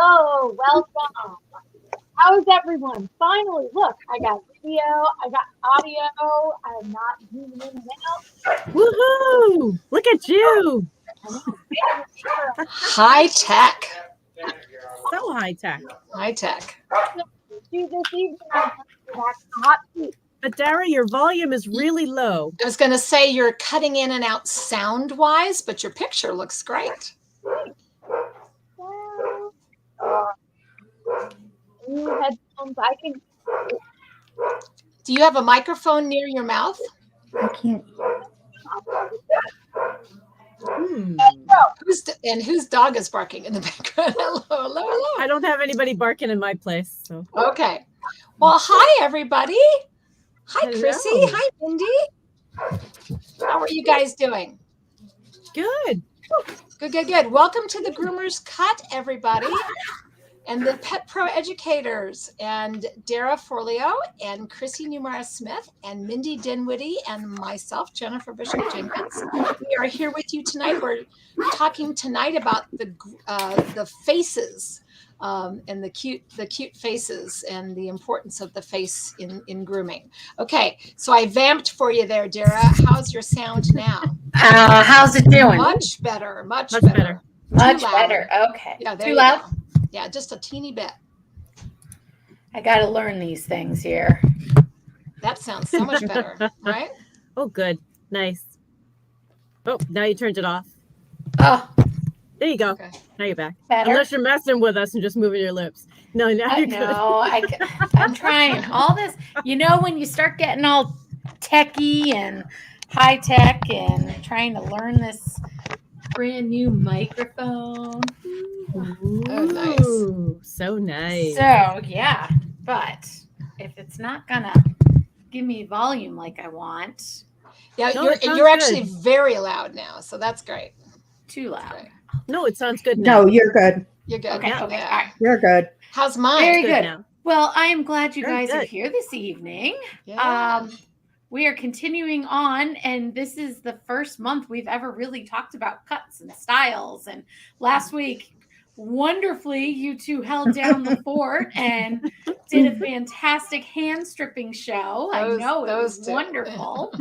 Hello, welcome. How's everyone? Finally, look, I got video, I got audio. I'm not zooming in and out. Woohoo! Look at you. I know. Making sure High tech. So high tech. High tech. you this evening. I'm back to hot seat. But Dara, your volume is really low. I was going to say you're cutting in and out sound wise, but your picture looks great. New headphones. I can. Do you have a microphone near your mouth? I can't. Whose dog is barking in the background? Hello. I don't have anybody barking in my place. So Okay. Well, hi, everybody. Hi, Hello. Chrissy. Hi, Mindy. How are you guys doing? good. Good. Welcome to the Groomer's Cut, everybody. And the Pet Pro educators, and Dara Forleo, and Chrissy Newmara Smith, and Mindy Dinwiddie, and myself, Jennifer Bishop Jenkins. We are here with you tonight. We're talking tonight about the faces and the cute faces and the importance of the face in grooming. Okay, so I vamped for you there, Dara. How's your sound now? How's it doing? Much better. Much Too better. loud. Okay. Yeah, there Too you loud? go. Yeah, just a teeny bit. I got to learn these things here. That sounds so much better, right? Oh, good. Nice. Oh, now you turned it off. Oh, There you go. Okay. Now you're back. better. Unless you're messing with us and just moving your lips. No, now I you're good. know. I'm trying all this. You know, when you start getting all techie and high tech and trying to learn this brand new microphone. Oh, nice. Ooh, so nice. So, yeah. But if it's not going to give me volume like I want, Yeah, No, it sounds you're actually good. very loud now, so that's great. too loud. Great. No, it sounds good now. No, you're good. You're good. Okay. Yeah. Okay. All right. You're good. How's mine? Very Good good. now. Well, I am glad you Very guys are good. here this evening. Yeah. We are continuing on, and this is the first month we've ever really talked about cuts and styles. And last week, wonderfully, you two held down the fort and did a fantastic hand stripping show. I know it was those two. wonderful.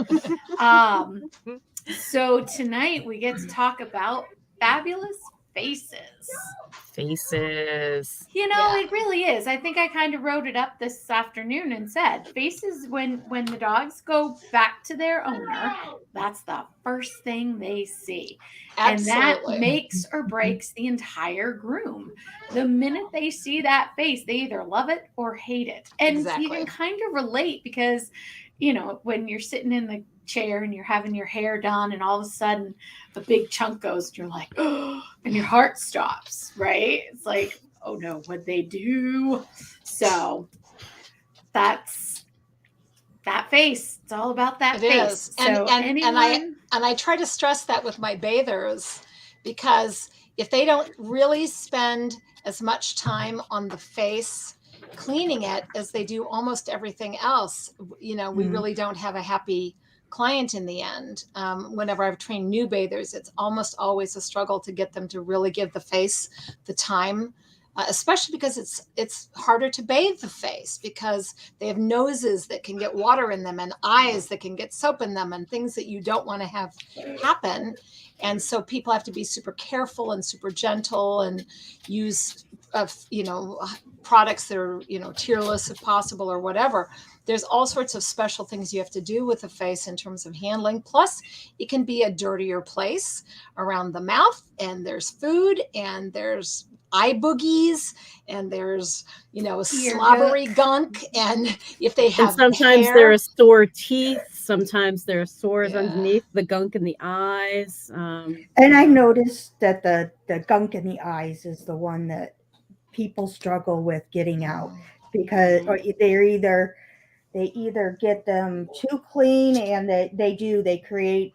So tonight we get to talk about fabulous faces. Faces. You know, Yeah. it really is. I think I kind of wrote it up this afternoon and said, faces, when the dogs go back to their owner, that's the first thing they see. Absolutely. And that makes or breaks the entire groom. The minute they see that face, they either love it or hate it. And Exactly. you can kind of relate because, you know, when you're sitting in the chair and you're having your hair done and all of a sudden a big chunk goes and you're like, oh, and your heart stops, right? It's like, oh no, what'd they do? So that's that face. It's all about that It face. is. So And I try to stress that with my bathers, because if they don't really spend as much time on the face cleaning it as they do almost everything else, you know, we really don't have a happy client in the end. Whenever I've trained new bathers, it's almost always a struggle to get them to really give the face the time, especially because it's harder to bathe the face because they have noses that can get water in them and eyes that can get soap in them and things that you don't want to have happen. And so people have to be super careful and super gentle and use, products that are, tearless if possible or whatever. There's all sorts of special things you have to do with the face in terms of handling. Plus, it can be a dirtier place around the mouth, and there's food, and there's eye boogies, and there's, slobbery gunk. And if they have And sometimes hair, there are sore teeth. Sometimes there are sores Yeah. underneath the gunk in the eyes. And I noticed that the gunk in the eyes is the one that people struggle with getting out because or they either get them too clean and they create,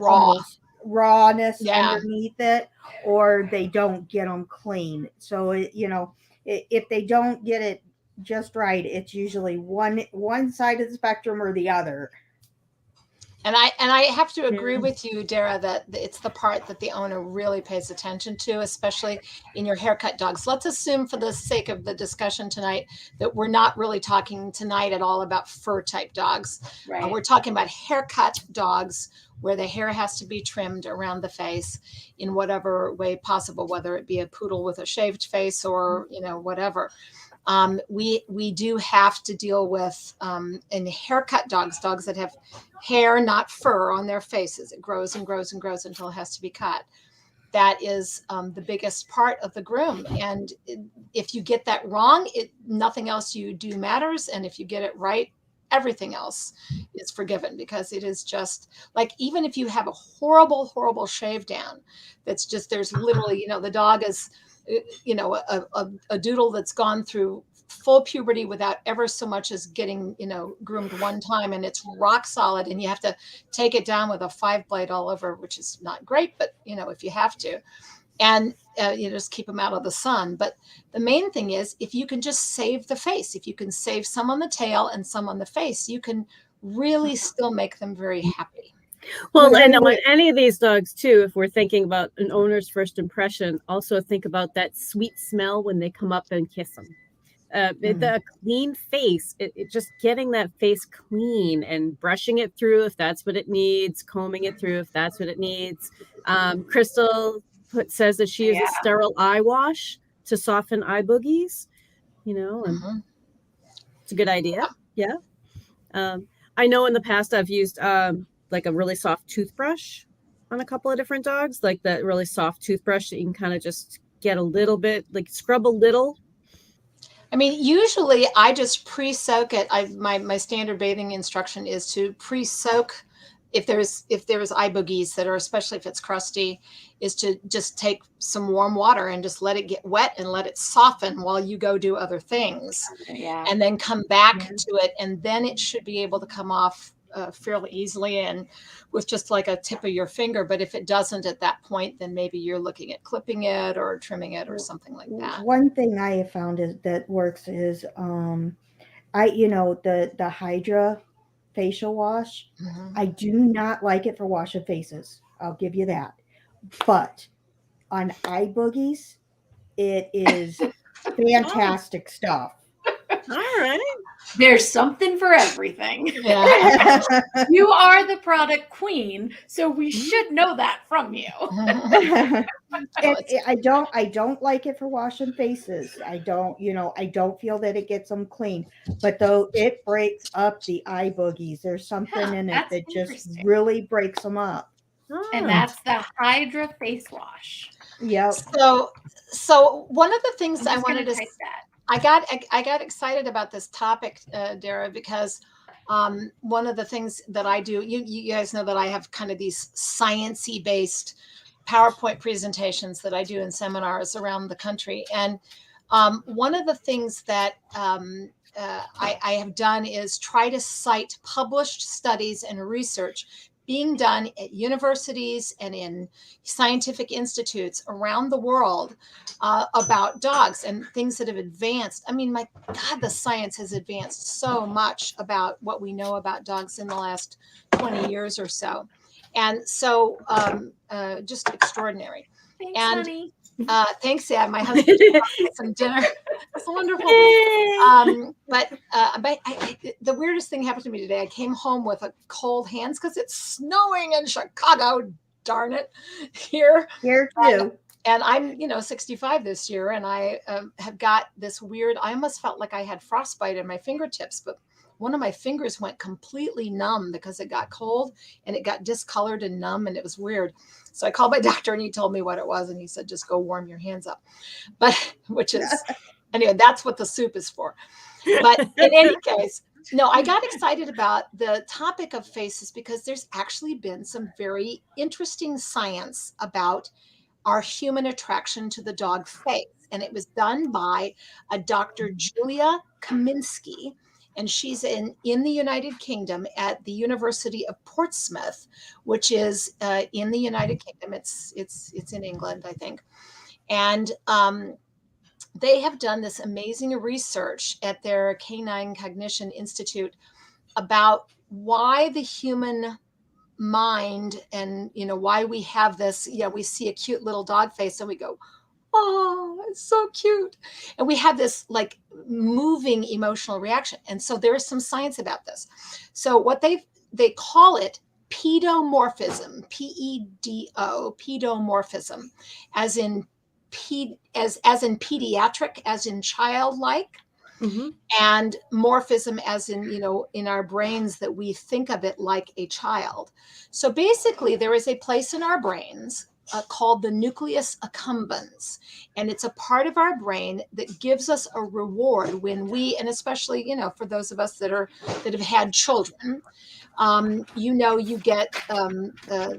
almost rawness Yeah. underneath it, or they don't get them clean. So, if they don't get it just right, it's usually one side of the spectrum or the other. And I have to agree with you, Dara, that it's the part that the owner really pays attention to, especially in your haircut dogs. Let's assume, for the sake of the discussion tonight, that we're not really talking tonight at all about fur type dogs. Right. We're talking about haircut dogs, where the hair has to be trimmed around the face in whatever way possible, whether it be a poodle with a shaved face or, you know, whatever. We do have to deal with in haircut dogs that have hair, not fur, on their faces. It grows and grows and grows until it has to be cut. That is the biggest part of the groom. And if you get that wrong, nothing else you do matters. And if you get it right, everything else is forgiven, because it is just like, even if you have a horrible, horrible shave down, that's just, there's literally, you know, the dog is, you know, a doodle that's gone through full puberty without ever so much as getting, you know, groomed one time, and it's rock solid, and you have to take it down with a 5-blade all over, which is not great, but you know, if you have to, and you just keep them out of the sun. But the main thing is, if you can just save the face, if you can save some on the tail and some on the face, you can really still make them very happy. Well, and on any of these dogs too, if we're thinking about an owner's first impression, also think about that sweet smell when they come up and kiss them. The clean face, it just getting that face clean and brushing it through if that's what it needs, combing it through if that's what it needs. Crystal says that she uses sterile eye wash to soften eye boogies, you know, and it's a good idea. Yeah. I know in the past I've used like a really soft toothbrush on a couple of different dogs, like that really soft toothbrush that you can kind of just get a little bit, like scrub a little. I mean, usually I just pre-soak it. My standard bathing instruction is to pre-soak. If there's eye boogies that are, especially if it's crusty, is to just take some warm water and just let it get wet and let it soften while you go do other things. Yeah. And then come back to it, and then it should be able to come off fairly easily and with just like a tip of your finger. But if it doesn't at that point, then maybe you're looking at clipping it or trimming it or something like that. One thing I have found is that works is the Hydra facial wash. I do not like it for washing faces. I'll give you that. But on eye boogies, it is fantastic stuff. All right. There's something for everything. Yeah. You are the product queen, so we should know that from you. I don't like it for washing faces. I don't feel that it gets them clean. But though it breaks up the eye boogies, there's something in it that just really breaks them up. And that's the Hydra face wash. Yeah. So one of the things I wanted to type that. I got excited about this topic, Dara, because one of the things that I do, you guys know that I have kind of these sciencey based PowerPoint presentations that I do in seminars around the country. And one of the things that I have done is try to cite published studies and research being done at universities and in scientific institutes around the world about dogs and things that have advanced. I mean, my God, the science has advanced so much about what we know about dogs in the last 20 years or so. And so just extraordinary. Thanks, and honey. Thanks, yeah. My husband had some dinner. It's wonderful. But the weirdest thing happened to me today. I came home with a cold hands because it's snowing in Chicago. Darn it, here too. And I'm 65 this year, and I have got this weird. I almost felt like I had frostbite in my fingertips, but one of my fingers went completely numb because it got cold and it got discolored and numb, and it was weird. So I called my doctor and he told me what it was. And he said, just go warm your hands up. But which is, anyway, that's what the soup is for. But in any case, no, I got excited about the topic of faces because there's actually been some very interesting science about our human attraction to the dog face. And it was done by a Dr. Julia Kaminsky. And she's in the United Kingdom at the University of Portsmouth, which is in the United Kingdom. It's in England, I think. And they have done this amazing research at their Canine Cognition Institute about why the human mind and, why we have this, we see a cute little dog face and we go, oh, it's so cute. And we have this like moving emotional reaction. And so there is some science about this. So what they call it pedomorphism, P-E-D-O, pedomorphism, as in as in pediatric, as in childlike, and morphism as in, in our brains that we think of it like a child. So basically there is a place in our brains called the nucleus accumbens. And it's a part of our brain that gives us a reward when we, and especially, for those of us that have had children, you get,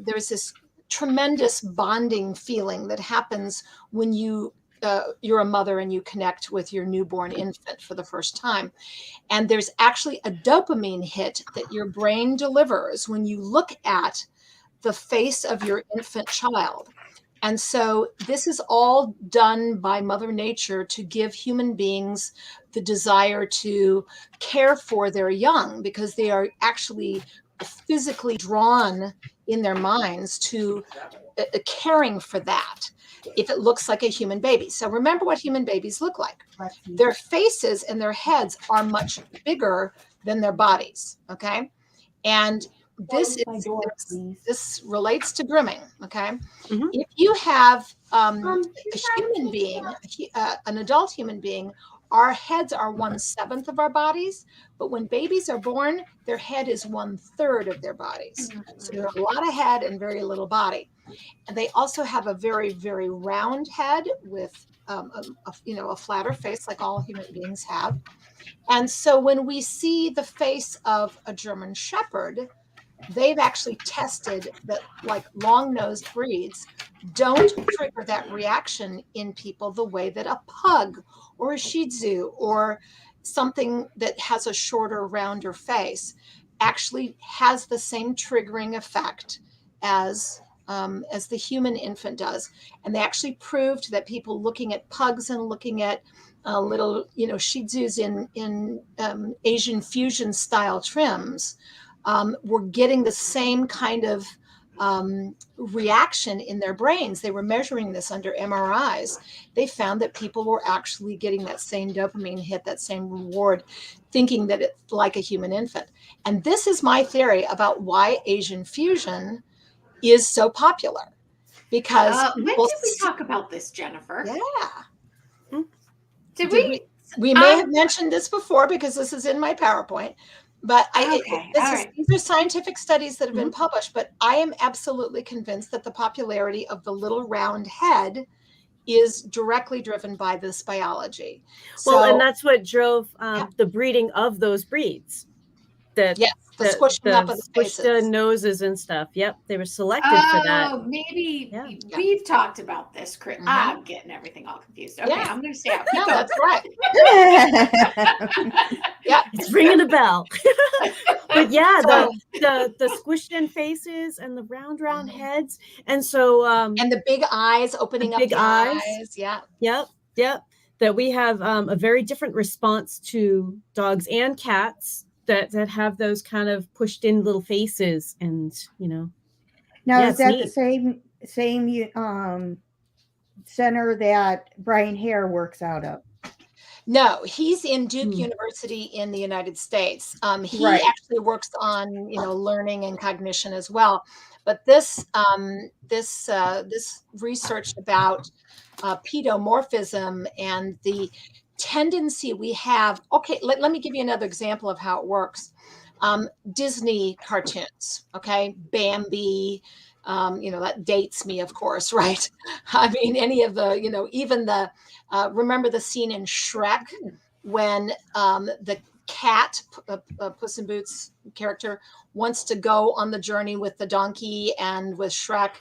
there's this tremendous bonding feeling that happens when you're a mother and you connect with your newborn infant for the first time. And there's actually a dopamine hit that your brain delivers when you look at the face of your infant child. And so this is all done by Mother Nature to give human beings the desire to care for their young, because they are actually physically drawn in their minds to caring for that if it looks like a human baby. So remember what human babies look like. Their faces and their heads are much bigger than their bodies, okay? And this relates to grooming, okay? If you have a human being, an adult human being, our heads are 1/7 of our bodies, but when babies are born, their head is 1/3 of their bodies. So there's a lot of head and very little body. And they also have a very, very round head with a flatter face like all human beings have. And so when we see the face of a German Shepherd, they've actually tested that like long-nosed breeds don't trigger that reaction in people the way that a pug or a Shih Tzu or something that has a shorter, rounder face actually has the same triggering effect as the human infant does. And they actually proved that people looking at pugs and looking at little, Shih Tzus in Asian fusion style trims were getting the same kind of reaction in their brains. They were measuring this under MRIs. They found that people were actually getting that same dopamine hit, that same reward, thinking that it's like a human infant. And this is my theory about why Asian fusion is so popular. Because when did we talk about this, Jennifer? Yeah. Did we? We may have mentioned this before because this is in my PowerPoint. But these are scientific studies that have been published, but I am absolutely convinced that the popularity of the little round head is directly driven by this biology. And that's what drove the breeding of those breeds. The squishing up of the faces. Noses and stuff. Yep, they were selected for that. Oh, maybe we've talked about this, Chris. I'm getting everything all confused. Okay, I'm going to stay out. No, that's right. Yeah, it's ringing a bell. But yeah, the squished in faces and the round heads, and so and the big eyes opening up. Big eyes. Yeah. Yep. That we have a very different response to dogs and cats that have those kind of pushed in little faces, and Now is that the same center that Brian Hare works out of? No, he's in Duke University in the United States. He actually works on learning and cognition as well. But this research about pedomorphism and the tendency we have. Okay, let me give you another example of how it works. Disney cartoons, okay, Bambi, that dates me, of course, right? I mean, any of the, even the, remember the scene in Shrek when the cat, Puss in Boots character, wants to go on the journey with the donkey and with Shrek,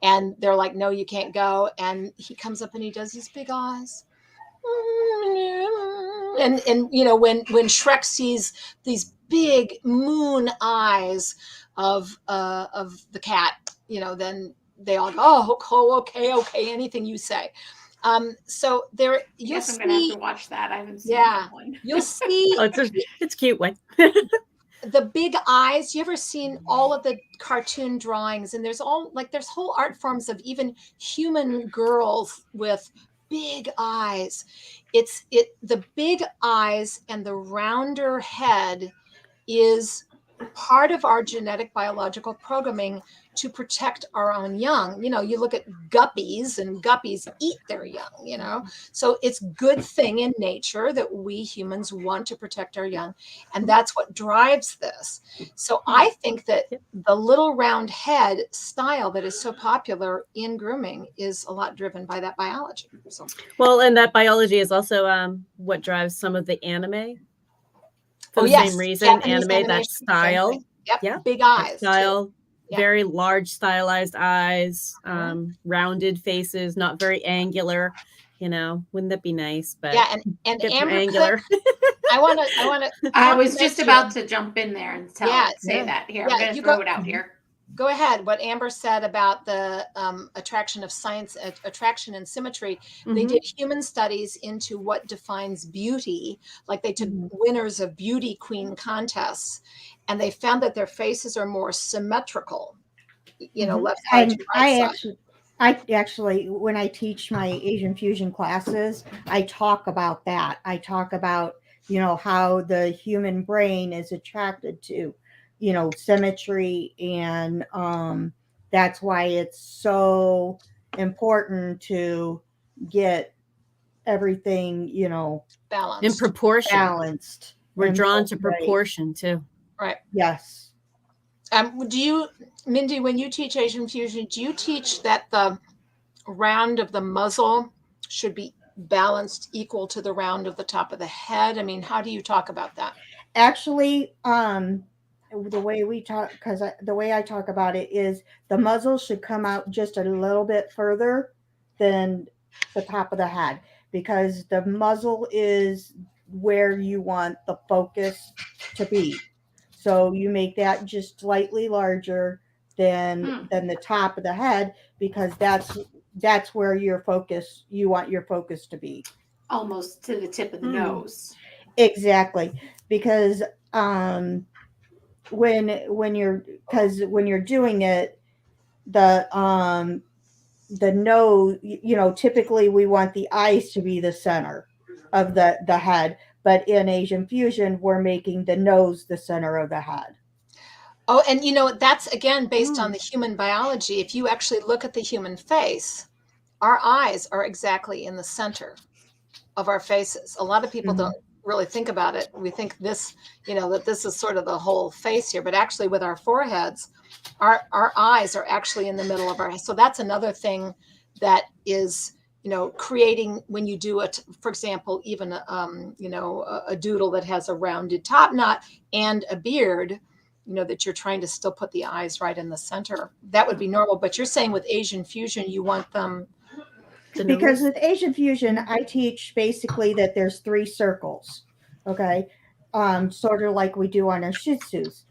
and they're like, no, you can't go. And he comes up and he does these big eyes. And when Shrek sees these big moon eyes of the cat, then they all go, oh, okay, anything you say. So there, you'll see. I'm gonna have to watch that. I haven't seen that one. You'll see. It's a cute one. the big eyes, you ever seen all of the cartoon drawings, and there's whole art forms of even human girls with big eyes. The big eyes and the rounder head is part of our genetic biological programming to protect our own young. You look at guppies, and guppies eat their young. So it's good thing in nature that we humans want to protect our young, and that's what drives this. So I think that the little round head style that is so popular in grooming is a lot driven by that biology. So, well, and that biology is also what drives some of the anime. For the same reason, Japanese anime, that style. Yep. Yeah. Big eyes. Style, Too. Yep. Very large stylized eyes, rounded faces, not very angular. Wouldn't that be nice? But yeah, and get Amber, angular. I want to. I was just about to jump in there and say that here. Yeah, I'm going to throw it out here. Go ahead. What Amber said about the attraction of science, attraction and symmetry. They did human studies into what defines beauty. Like they took winners of beauty queen contests, and they found that their faces are more symmetrical. Left side to right side. I actually, when I teach my Asian fusion classes, I talk about that. I talk about, how the human brain is attracted to, symmetry. And that's why it's so important to get everything, balanced. In proportion. Balanced. We're drawn to proportion too. Right. Yes. Mindy, when you teach Asian fusion, do you teach that the round of the muzzle should be balanced equal to the round of the top of the head? I mean, how do you talk about that? Actually, the way I talk about it is the muzzle should come out just a little bit further than the top of the head, because the muzzle is where you want the focus to be. So you make that just slightly larger than the top of the head, because that's where you want your focus to be. Almost to the tip of the nose. Exactly. Because when you're doing it, the nose, typically we want the eyes to be the center of the head. But in Asian fusion, we're making the nose the center of the head. Oh, and that's again based on the human biology. If you actually look at the human face, our eyes are exactly in the center of our faces. A lot of people don't really think about it. We think this, that this is sort of the whole face here, but actually with our foreheads, our eyes are actually in the middle of our head. So that's another thing that is creating, when you do it, for example, even a doodle that has a rounded top knot and a beard, that you're trying to still put the eyes right in the center. That would be normal. But you're saying with Asian fusion, you want them. Because with Asian fusion, I teach basically that there's 3 circles. Okay. Sort of like we do on our Shih Tzus.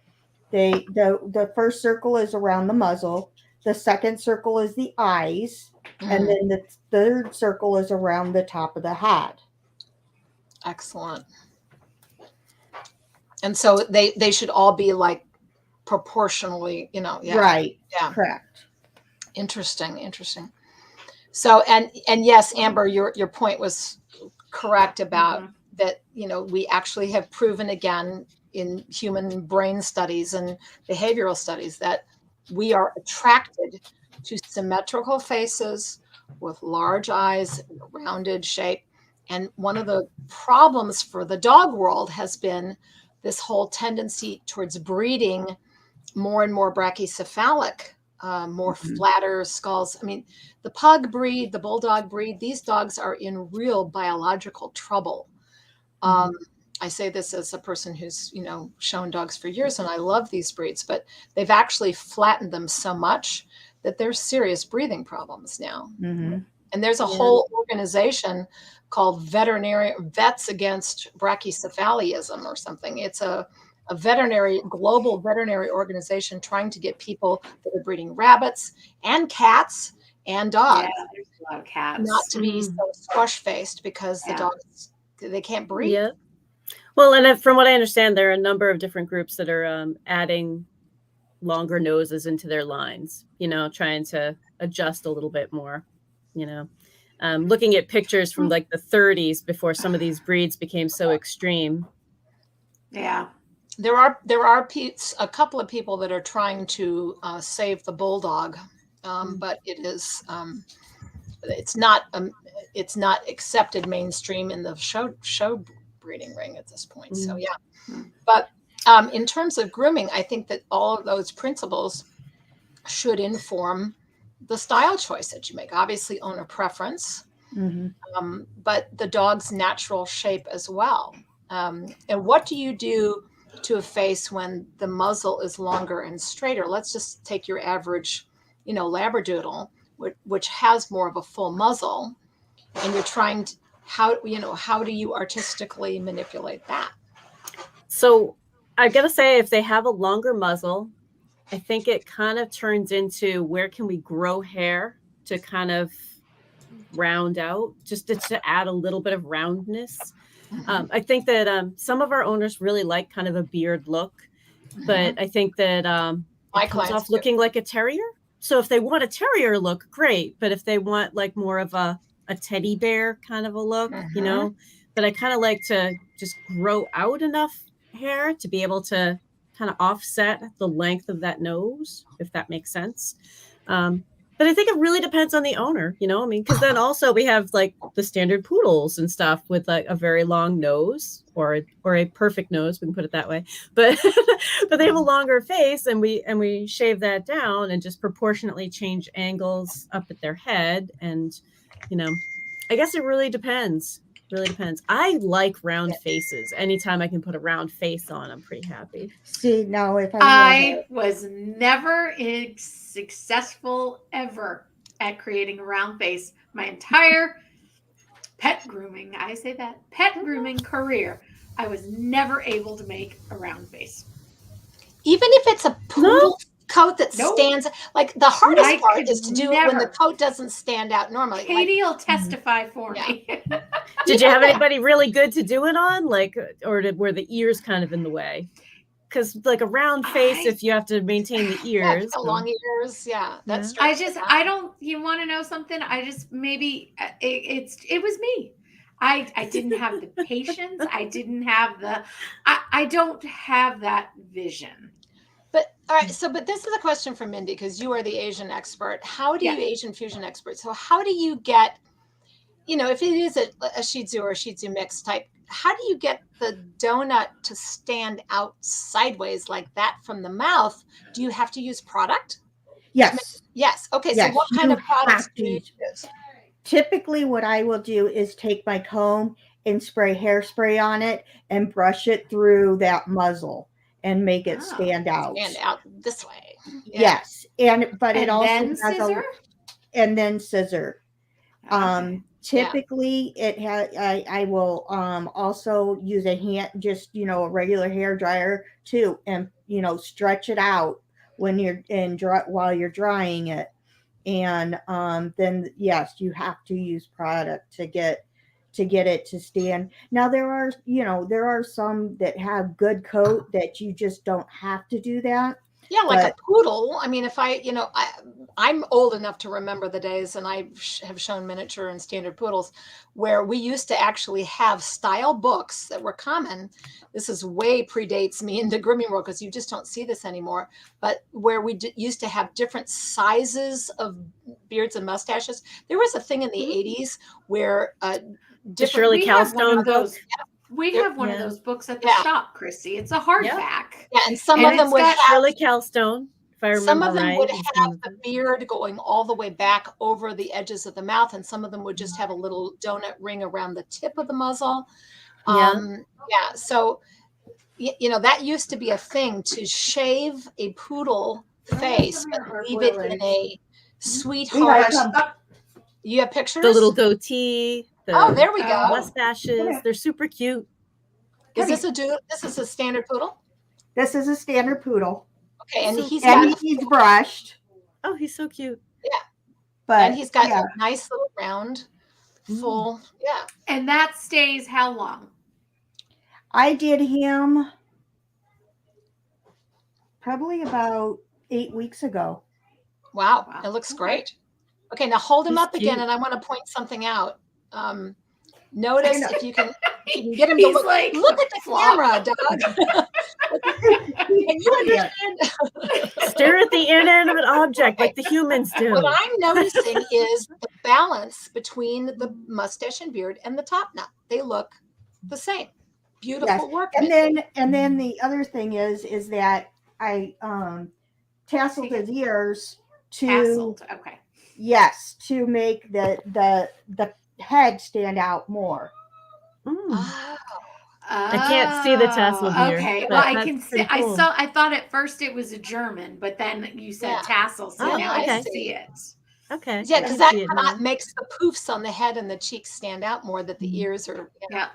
The first circle is around the muzzle. The second circle is the eyes. And then the third circle is around the top of the head. Excellent. And so they should all be like proportionally, yeah. Right. Yeah. Correct. Interesting. So, and yes, Amber, your point was correct about that, we actually have proven again in human brain studies and behavioral studies that we are attracted to symmetrical faces with large eyes, and a rounded shape. And one of the problems for the dog world has been this whole tendency towards breeding more and more brachycephalic, more flatter skulls. I mean, the pug breed, the bulldog breed, these dogs are in real biological trouble. I say this as a person who's, shown dogs for years, and I love these breeds, but they've actually flattened them so much that there's serious breathing problems now. And there's a whole organization called Vets Against Brachycephaliasm or something. It's a global veterinary organization trying to get people that are breeding rabbits and cats and dogs. Yeah, there's a lot of cats. Not to be so squash faced because the dogs, they can't breathe. Yeah. Well, and from what I understand, there are a number of different groups that are adding longer noses into their lines, trying to adjust a little bit more, looking at pictures from like the 30s before some of these breeds became so extreme. Yeah. There are a couple of people that are trying to save the bulldog, but it's not accepted mainstream in the show breeding ring at this point. So yeah, but in terms of grooming, I think that all of those principles should inform the style choice that you make. Obviously, owner preference, but the dog's natural shape as well. And what do you do to a face when the muzzle is longer and straighter? Let's just take your average, Labradoodle, which has more of a full muzzle, and you're trying to, how do you artistically manipulate that? So I gotta say, if they have a longer muzzle, I think it kind of turns into where can we grow hair to kind of round out, just to add a little bit of roundness. I think that some of our owners really like kind of a beard look, but I think that it comes off looking like a terrier. So if they want a terrier look, great. But if they want like more of a teddy bear kind of a look, but I kind of like to just grow out enough hair to be able to kind of offset the length of that nose, if that makes sense. But I think it really depends on the owner, because then also we have like the standard poodles and stuff with like a very long nose or a perfect nose, we can put it that way. But but they have a longer face, and we shave that down and just proportionately change angles up at their head. And I guess it really depends. Really depends. I like round faces. Anytime I can put a round face on, I'm pretty happy. See, now if I was never successful ever at creating a round face. My entire pet grooming career, I was never able to make a round face. Even if it's a poodle coat that stands, like the hardest part is to do it when the coat doesn't stand out normally. Katie will testify for me. Did you have anybody really good to do it on, or were the ears kind of in the way? Because like a round face, if you have to maintain the ears, long ears, that's true. I don't. You want to know something? I just maybe it was me. I didn't have the patience. I didn't have I don't have that vision. But all right, but this is a question for Mindy, because you are the Asian expert. How do you Asian fusion expert? So how do you get, if it is a Shih Tzu or a Shih Tzu mix type, how do you get the donut to stand out sideways like that from the mouth? Do you have to use product? Yes. Yes. Okay. Yes, so what kind of products do you use? Typically, what I will do is take my comb and spray hairspray on it and brush it through that muzzle and make it stand out. Stand out this way. Yes. But it also then has scissor? And then scissor. Typically it has, I will also use a hand, just, a regular hair dryer too, and, stretch it out when you're while you're drying it. And then yes, you have to use product to get it to stand. Now there are some that have good coat that you just don't have to do that. Yeah, like a poodle. I mean, if I'm old enough to remember the days, and I have shown miniature and standard poodles, where we used to actually have style books that were common. This is way predates me in the grooming world, because you just don't see this anymore. But where we used to have different sizes of beards and mustaches. There was a thing in the 80s where different Shirley Calstone books. We have one of those books at the shop, Chrissy. It's a hardback. Yeah, and some of them would have Shirley Calstone, if I remember. Some of them would have the beard going all the way back over the edges of the mouth, and some of them would just have a little donut ring around the tip of the muzzle. So that used to be a thing, to shave a poodle face but leave it in a sweetheart. You have pictures? The little goatee. There we go. Mustaches. They're super cute. Is this a standard poodle? This is a standard poodle. Okay, and he's brushed. Oh, he's so cute. Yeah. And he's got a nice little round, full. Yeah. And that stays how long? I did him probably about 8 weeks ago. Wow, Wow. it looks Okay. great. Okay, now hold him He's up again, cute. and I want to point something out. Notice know. if you can get him to He's look. like, Look at the flop. camera, Doug. And you understand Stare at the inanimate object like the humans do. what I'm noticing is the balance between the mustache and beard and the top knot. They look the same. Beautiful work. And then the other thing is that I tasseled his ears to Tasseled. Okay. yes, to make the head stand out more. Mm. Oh, I can't see the tassel here, Okay. but Well, I that's can see. pretty cool. I thought at first it was a German, but then you said Yeah. tassel, so Oh, now I okay. see it. Okay. yeah, I because can that see it kind now. of makes the poofs on the head and the cheeks stand out more. That the ears are Yeah.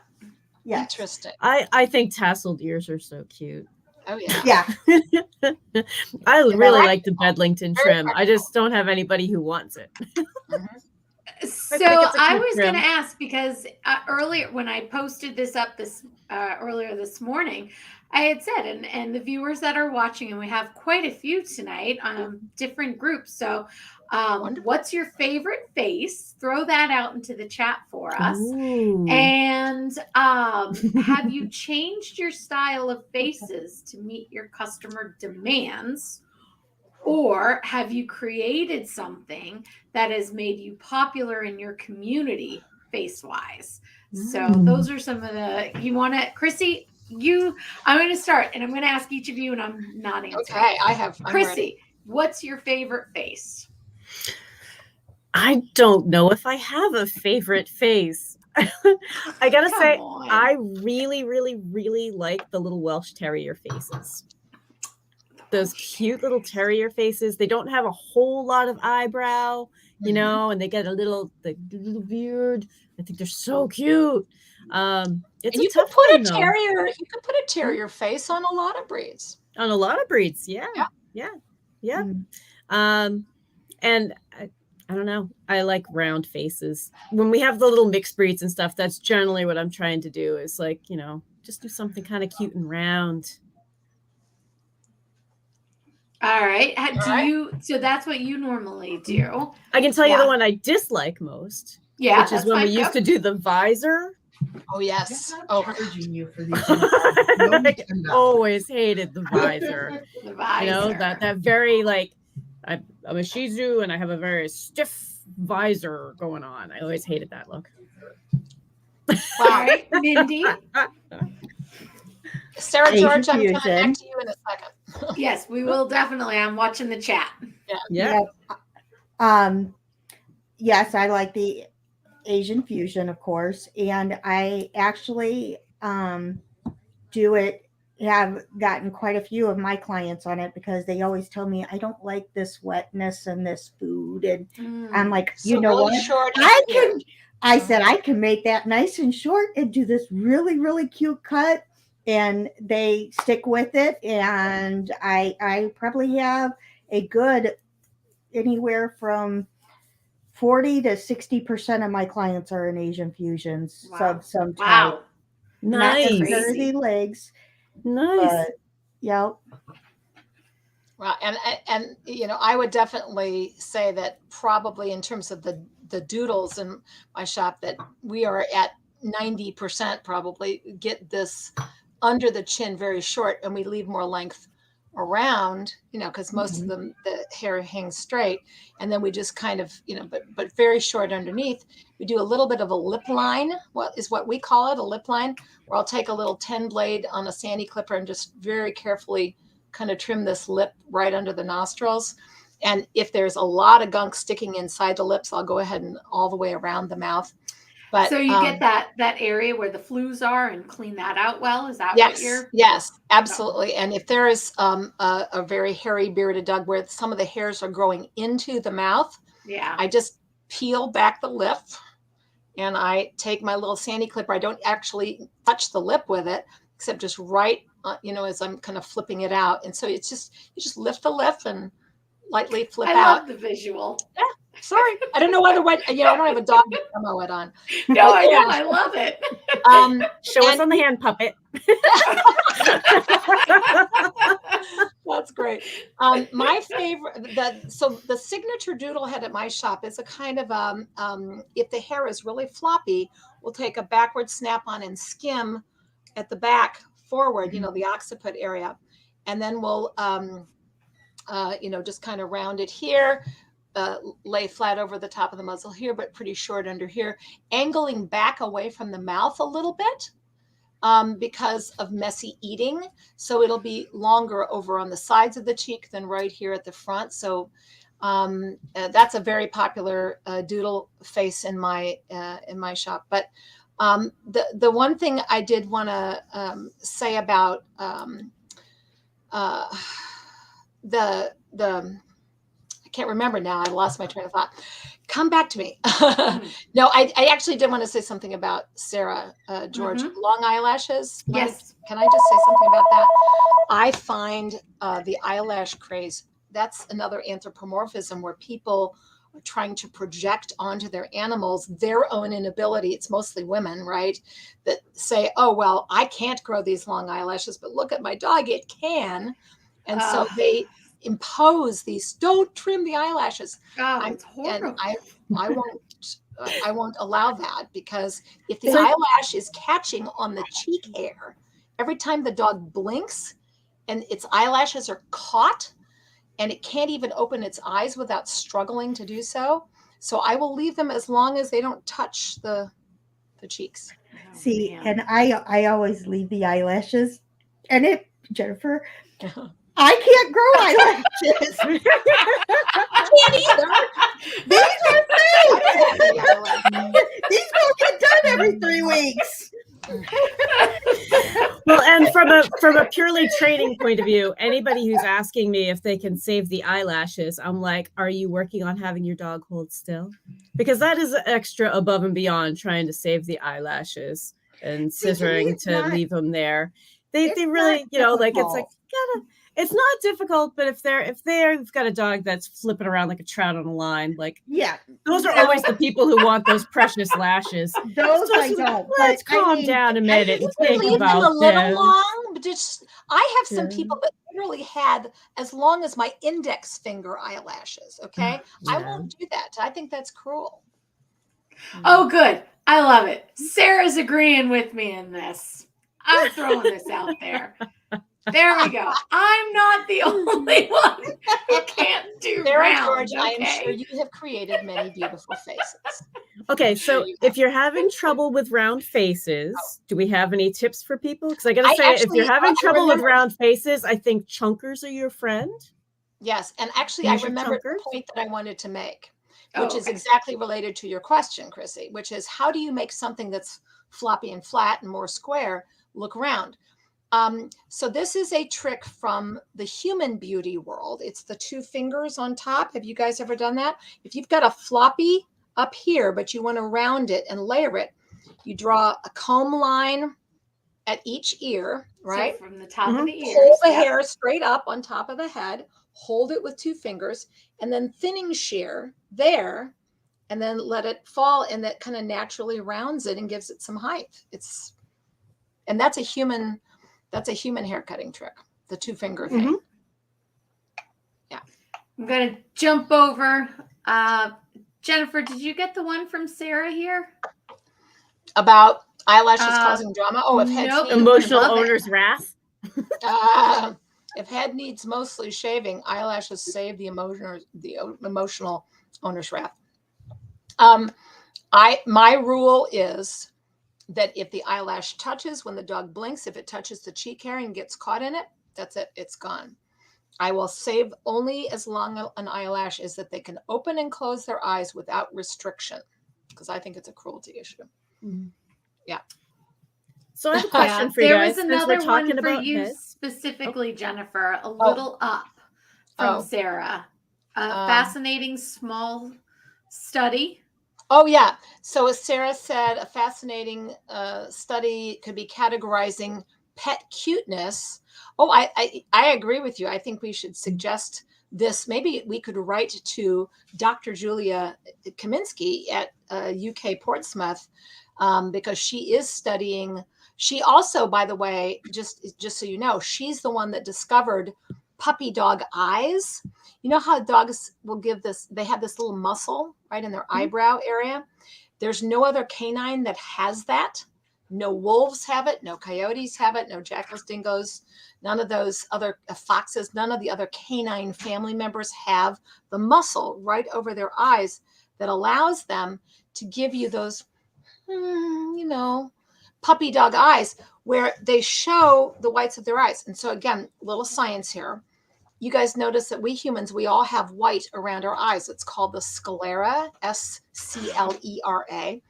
Yes. interesting. I think tasseled ears are so cute. Oh yeah. Yeah. I really I- like the Bedlington Very trim. I just don't have anybody who wants it. Mhm. So think it's a I cute was trim. going to ask because earlier when I posted this up earlier this morning, I had said, and the viewers that are watching, and we have quite a few tonight, different groups. So, Wonderful. what's your favorite face? Throw that out into the chat for us. Ooh. And have you changed your style of faces to meet your customer demands? Or have you created something that has made you popular in your community face-wise? So those are some of the, you want to, Chrissy, I'm going to start and I'm going to ask each of you and I'm not answering. Okay, I'm Chrissy, ready. what's your favorite face? I don't know if I have a favorite face. I gotta Come say, on. I really, really, really like the little Welsh Terrier faces. Those cute little terrier faces. They don't have a whole lot of eyebrow, you know, and they get the little beard. I think they're so cute. It's And a you tough could put one, a though. terrier. You could put a terrier face on a lot of breeds. On a lot of breeds, yeah. And I don't know. I like round faces. When we have the little mixed breeds and stuff, that's generally what I'm trying to do. Is like, you know, just do something kind of cute and round. All right. So that's what you normally do. I can tell you the one I dislike most. Yeah, which is when we used to do the visor. Oh yes. I'm not charging you for these. I always hated the visor. The visor. You know, that very like I'm a Shih Tzu and I have a very stiff visor going on. I always hated that look. All right, Mindy. Sarah George, I'm coming Fusion. back to you in a second. Yes, we will definitely. I'm watching the chat. Yeah. Yes, I like the Asian fusion, of course, and I actually have gotten quite a few of my clients on it because they always tell me I don't like this wetness and this food, and I'm like, So you know really what? short I said I can make that nice and short and do this really, really cute cut, and they stick with it, and I probably have a good anywhere from 40 to 60% of my clients are in Asian fusions. Wow. Some type. Wow. Not Nice. Jersey legs. Nice. But, yep. Well, and you know, I would definitely say that probably in terms of the doodles in my shop that we are at 90% probably get this under the chin very short and we leave more length around, you know, because most of them the hair hangs straight, and then we just kind of, you know, but very short underneath. We do a little bit of a lip line, what we call it, a lip line, where I'll take a little 10 blade on a sandy clipper and just very carefully kind of trim this lip right under the nostrils. And if there's a lot of gunk sticking inside the lips, I'll go ahead and all the way around the mouth. But so you get that area where the flues are and clean that out well. Is that yes, what you're? Yes, absolutely. And if there is a very hairy bearded dog where some of the hairs are growing into the mouth, Yeah. I just peel back the lip and I take my little sandy clipper. I don't actually touch the lip with it, except just right, you know, as I'm kind of flipping it out. And so it's just, you just lift the lip and lightly flip I out. love the visual. Yeah. Sorry, I don't know whether you know, I don't have a dog demo it on. No, But I yeah. know. I love it. Show us and- on the hand puppet. That's great. My favorite, the signature doodle head at my shop is a kind of, if the hair is really floppy, we'll take a backward snap on and skim at the back forward, the occiput area. And then we'll, just kind of round it here, lay flat over the top of the muzzle here, but pretty short under here, angling back away from the mouth a little bit. Because of messy eating. So it'll be longer over on the sides of the cheek than right here at the front. So that's a very popular doodle face in my shop. But the one thing I did want to say about the I can't remember now. I lost my train of thought. Come back to me. No, I actually did want to say something about Sarah, George. Long eyelashes. Yes. Can I just say something about that? I find the eyelash craze, that's another anthropomorphism where people are trying to project onto their animals their own inability. It's mostly women, right? That say, oh, well, I can't grow these long eyelashes, but look at my dog, it can. And so they impose these, don't trim the eyelashes. It's horrible. And I won't allow that, because if the eyelash is catching on the cheek hair, every time the dog blinks and its eyelashes are caught and it can't even open its eyes without struggling to do so. So I will leave them as long as they don't touch the cheeks. See, and I always leave the eyelashes, and Jennifer, I can't grow eyelashes. I can't either. These are fake. These don't get done every 3 weeks. Well, and from a purely training point of view, anybody who's asking me if they can save the eyelashes, I'm like, are you working on having your dog hold still? Because that is extra above and beyond trying to save the eyelashes and scissoring to leave them there. They really, it's not difficult, but if they've got a dog that's flipping around like a trout on a line, those are always the people who want those precious lashes. Those I don't. Let's calm down a minute and think leave about them a little this. long, but I have some people that literally had as long as my index finger eyelashes. Okay, I won't do that. I think that's cruel. Oh, good. I love it. Sarah's agreeing with me in this. I'm throwing this out there. There we go. I'm not the only one who can't do round. George, I am sure you have created many beautiful faces. Okay, so if you're having trouble with round faces, do we have any tips for people? Because I got to say, if you're having trouble with round faces, I think chunkers are your friend. Yes, and actually, I remember the point that I wanted to make, which is exactly related to your question, Chrissy, which is how do you make something that's floppy and flat and more square look round? So this is a trick from the human beauty world. It's the 2 fingers on top. Have you guys ever done that? If you've got a floppy up here, but you want to round it and layer it, you draw a comb line at each ear, right? So from the top of the ears. Hold the hair straight up on top of the head, hold it with 2 fingers, and then thinning shear there, and then let it fall, and that kind of naturally rounds it and gives it some height. And that's a human hair cutting trick, the 2-finger thing. Yeah. I'm going to jump over. Jennifer, did you get the one from Sarah here? About eyelashes causing drama? Oh, if head emotional owner's wrath. If head needs mostly shaving, eyelashes save the emotional owner's wrath. My rule is that if the eyelash touches when the dog blinks, if it touches the cheek hair and gets caught in it, that's it. It's gone. I will save only as long an eyelash as that they can open and close their eyes without restriction, because I think it's a cruelty issue. Yeah. So I have a question for you guys. There was another one for you specifically, Jennifer, a little up from Sarah. Fascinating small study. Oh, yeah. So as Sarah said, a fascinating study could be categorizing pet cuteness. Oh, I agree with you. I think we should suggest this, maybe we could write to Dr. Julia Kaminsky at UK Portsmouth, because she is studying. She also, by the way, just so you know, she's the one that discovered puppy dog eyes. You know how dogs will give this, they have this little muscle right in their eyebrow area. There's no other canine that has that. No wolves have it, no coyotes have it, no jackals, dingoes, none of those other foxes, none of the other canine family members have the muscle right over their eyes that allows them to give you those, puppy dog eyes, where they show the whites of their eyes. And so again, little science here. You guys notice that we humans, we all have white around our eyes. It's called the sclera, sclera.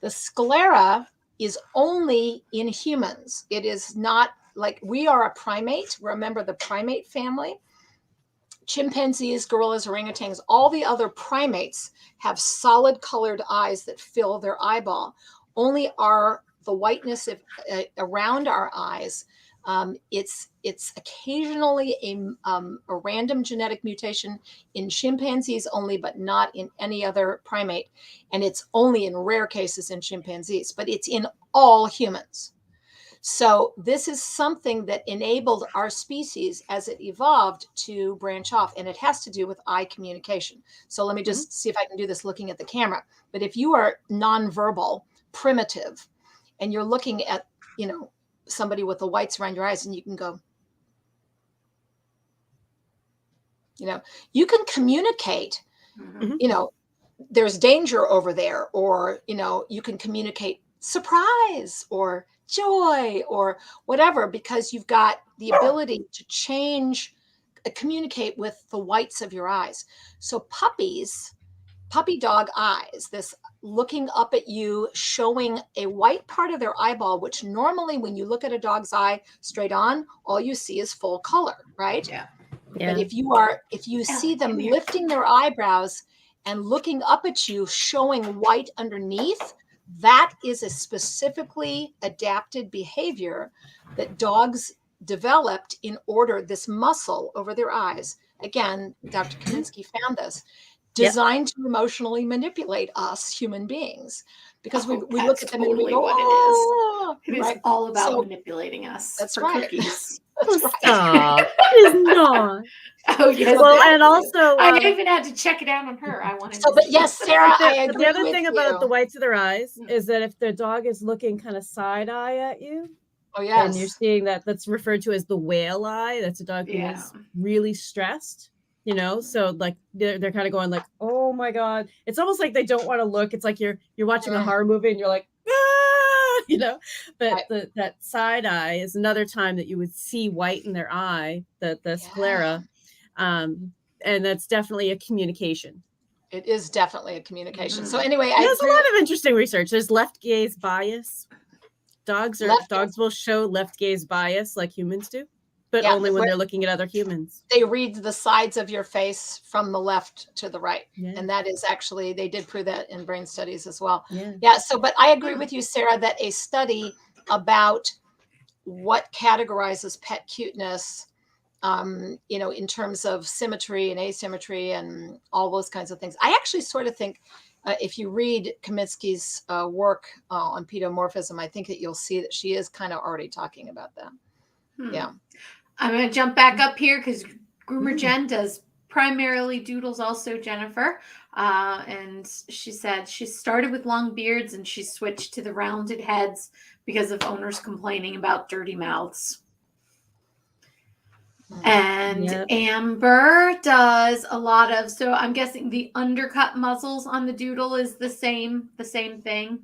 The sclera is only in humans. It is not like, we are a primate. Remember the primate family. Chimpanzees, gorillas, orangutans, all the other primates have solid colored eyes that fill their eyeball. Only the whiteness around our eyes, it's occasionally a random genetic mutation in chimpanzees only, but not in any other primate. And it's only in rare cases in chimpanzees, but it's in all humans. So this is something that enabled our species as it evolved to branch off, and it has to do with eye communication. So let me just see if I can do this looking at the camera. But if you are nonverbal, primitive, and you're looking at, somebody with the whites around your eyes, and you can go, you can communicate, there's danger over there, or, you can communicate surprise or joy or whatever, because you've got the ability to communicate with the whites of your eyes. So puppy dog eyes, this looking up at you, showing a white part of their eyeball, which normally when you look at a dog's eye straight on, all you see is full color, right? Yeah. But if you see them lifting their eyebrows and looking up at you, showing white underneath, that is a specifically adapted behavior that dogs developed in order, this muscle over their eyes. Again, Dr. Kaminsky found this, designed to emotionally manipulate us human beings, because we look at them and we go, what it is. It is all about manipulating us. That's for right. Cookies. That's right. Stop. It is not. Oh yes. Well, and also, I even had to check it out on her. I wanted. So, but yes, Sarah, I agree. The other thing about the whites of their eyes is that if the dog is looking kind of side eye at you, and you're seeing that's referred to as the whale eye. That's a dog who is really stressed. So like they're kind of going like, oh my God. It's almost like they don't want to look. It's like you're watching a horror movie and you're like, but that side eye is another time that you would see white in their eye, the sclera. And that's definitely a communication. It is definitely a communication. So anyway, there's a lot of interesting research. There's left gaze bias. Dogs will show left gaze bias like humans do, but only when they're looking at other humans. They read the sides of your face from the left to the right. And that is actually, they did prove that in brain studies as well. So, but I agree with you, Sarah, that a study about what categorizes pet cuteness, in terms of symmetry and asymmetry and all those kinds of things. I actually sort of think if you read Kaminsky's work on pedomorphism, I think that you'll see that she is kind of already talking about that. Yeah. I'm going to jump back up here because Groomer Jen does primarily doodles also, Jennifer. And she said she started with long beards and she switched to the rounded heads because of owners complaining about dirty mouths. And Amber does a lot of, so I'm guessing the undercut muzzles on the doodle is the same thing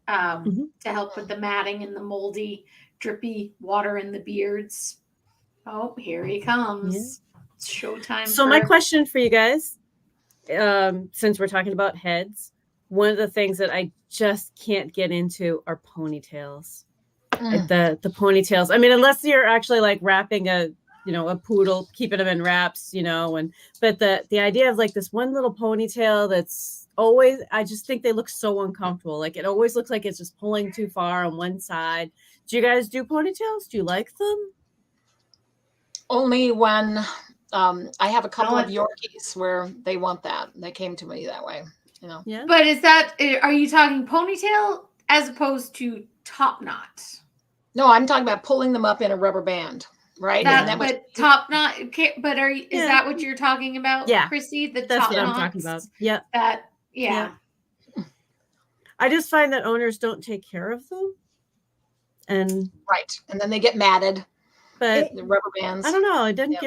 to help with the matting and the moldy, drippy water in the beards. Oh, here he comes. It's showtime. So my question for you guys, since we're talking about heads, one of the things that I just can't get into are ponytails. Like the ponytails. I mean, unless you're actually like wrapping a poodle, keeping them in wraps, but the idea of like this one little ponytail that's always, I just think they look so uncomfortable. Like it always looks like it's just pulling too far on one side. Do you guys do ponytails? Do you like them? Only when I have a couple of Don't- Yorkies where they want that. They came to me that way, you know. Yeah. But are you talking ponytail as opposed to top knot? No, I'm talking about pulling them up in a rubber band, right? Yeah. And then But top knot. But is Yeah. that what you're talking about, Yeah. Chrissy? The That's top what I'm knots? talking about. Yeah. That yeah. I just find that owners don't take care of them. And right. And then they get matted. but The rubber bands. I don't know. I didn't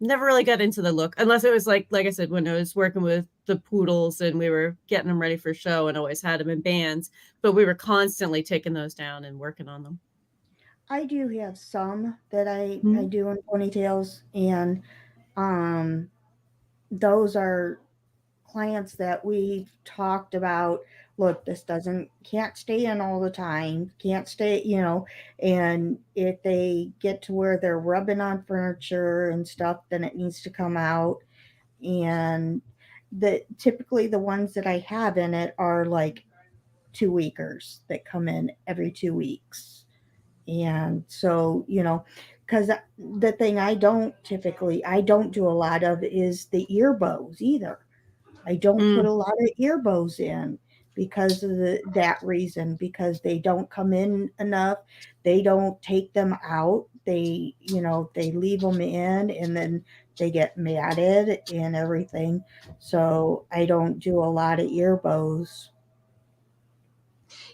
never really got into the look, unless it was like I said, when I was working with the poodles and we were getting them ready for show and always had them in bands, but we were constantly taking those down and working on them. I do have some that I Mhm. do in ponytails, and those are clients that we've talked about. Look, this can't stay in all the time, can't stay, and if they get to where they're rubbing on furniture and stuff, then it needs to come out. And typically the ones that I have in it are like 2-weekers that come in every 2 weeks. And so, because the thing I don't do a lot of is the ear bows either. I don't put a lot of ear bows in because of that reason, because they don't come in enough. They don't take them out. They leave them in and then they get matted and everything. So I don't do a lot of ear bows.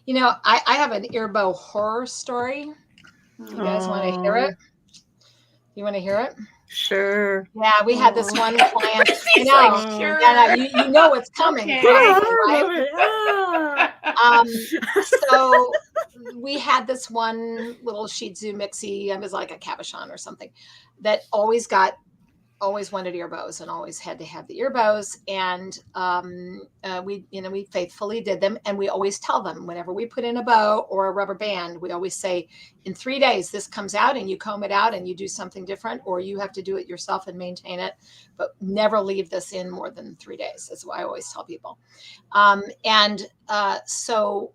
I have an ear bow horror story. You guys want to hear it? You want to hear it? Sure. Yeah, we had this one client. He's like, sure. Yeah, you know what's coming. Okay. Probably, right? So we had this one little Shih Tzu mixie. It was like a cabochon or something that always wanted ear bows and always had to have the ear bows. And we faithfully did them. And we always tell them whenever we put in a bow or a rubber band, we always say, in 3 days, this comes out and you comb it out and you do something different, or you have to do it yourself and maintain it, but never leave this in more than 3 days. That's what I always tell people. So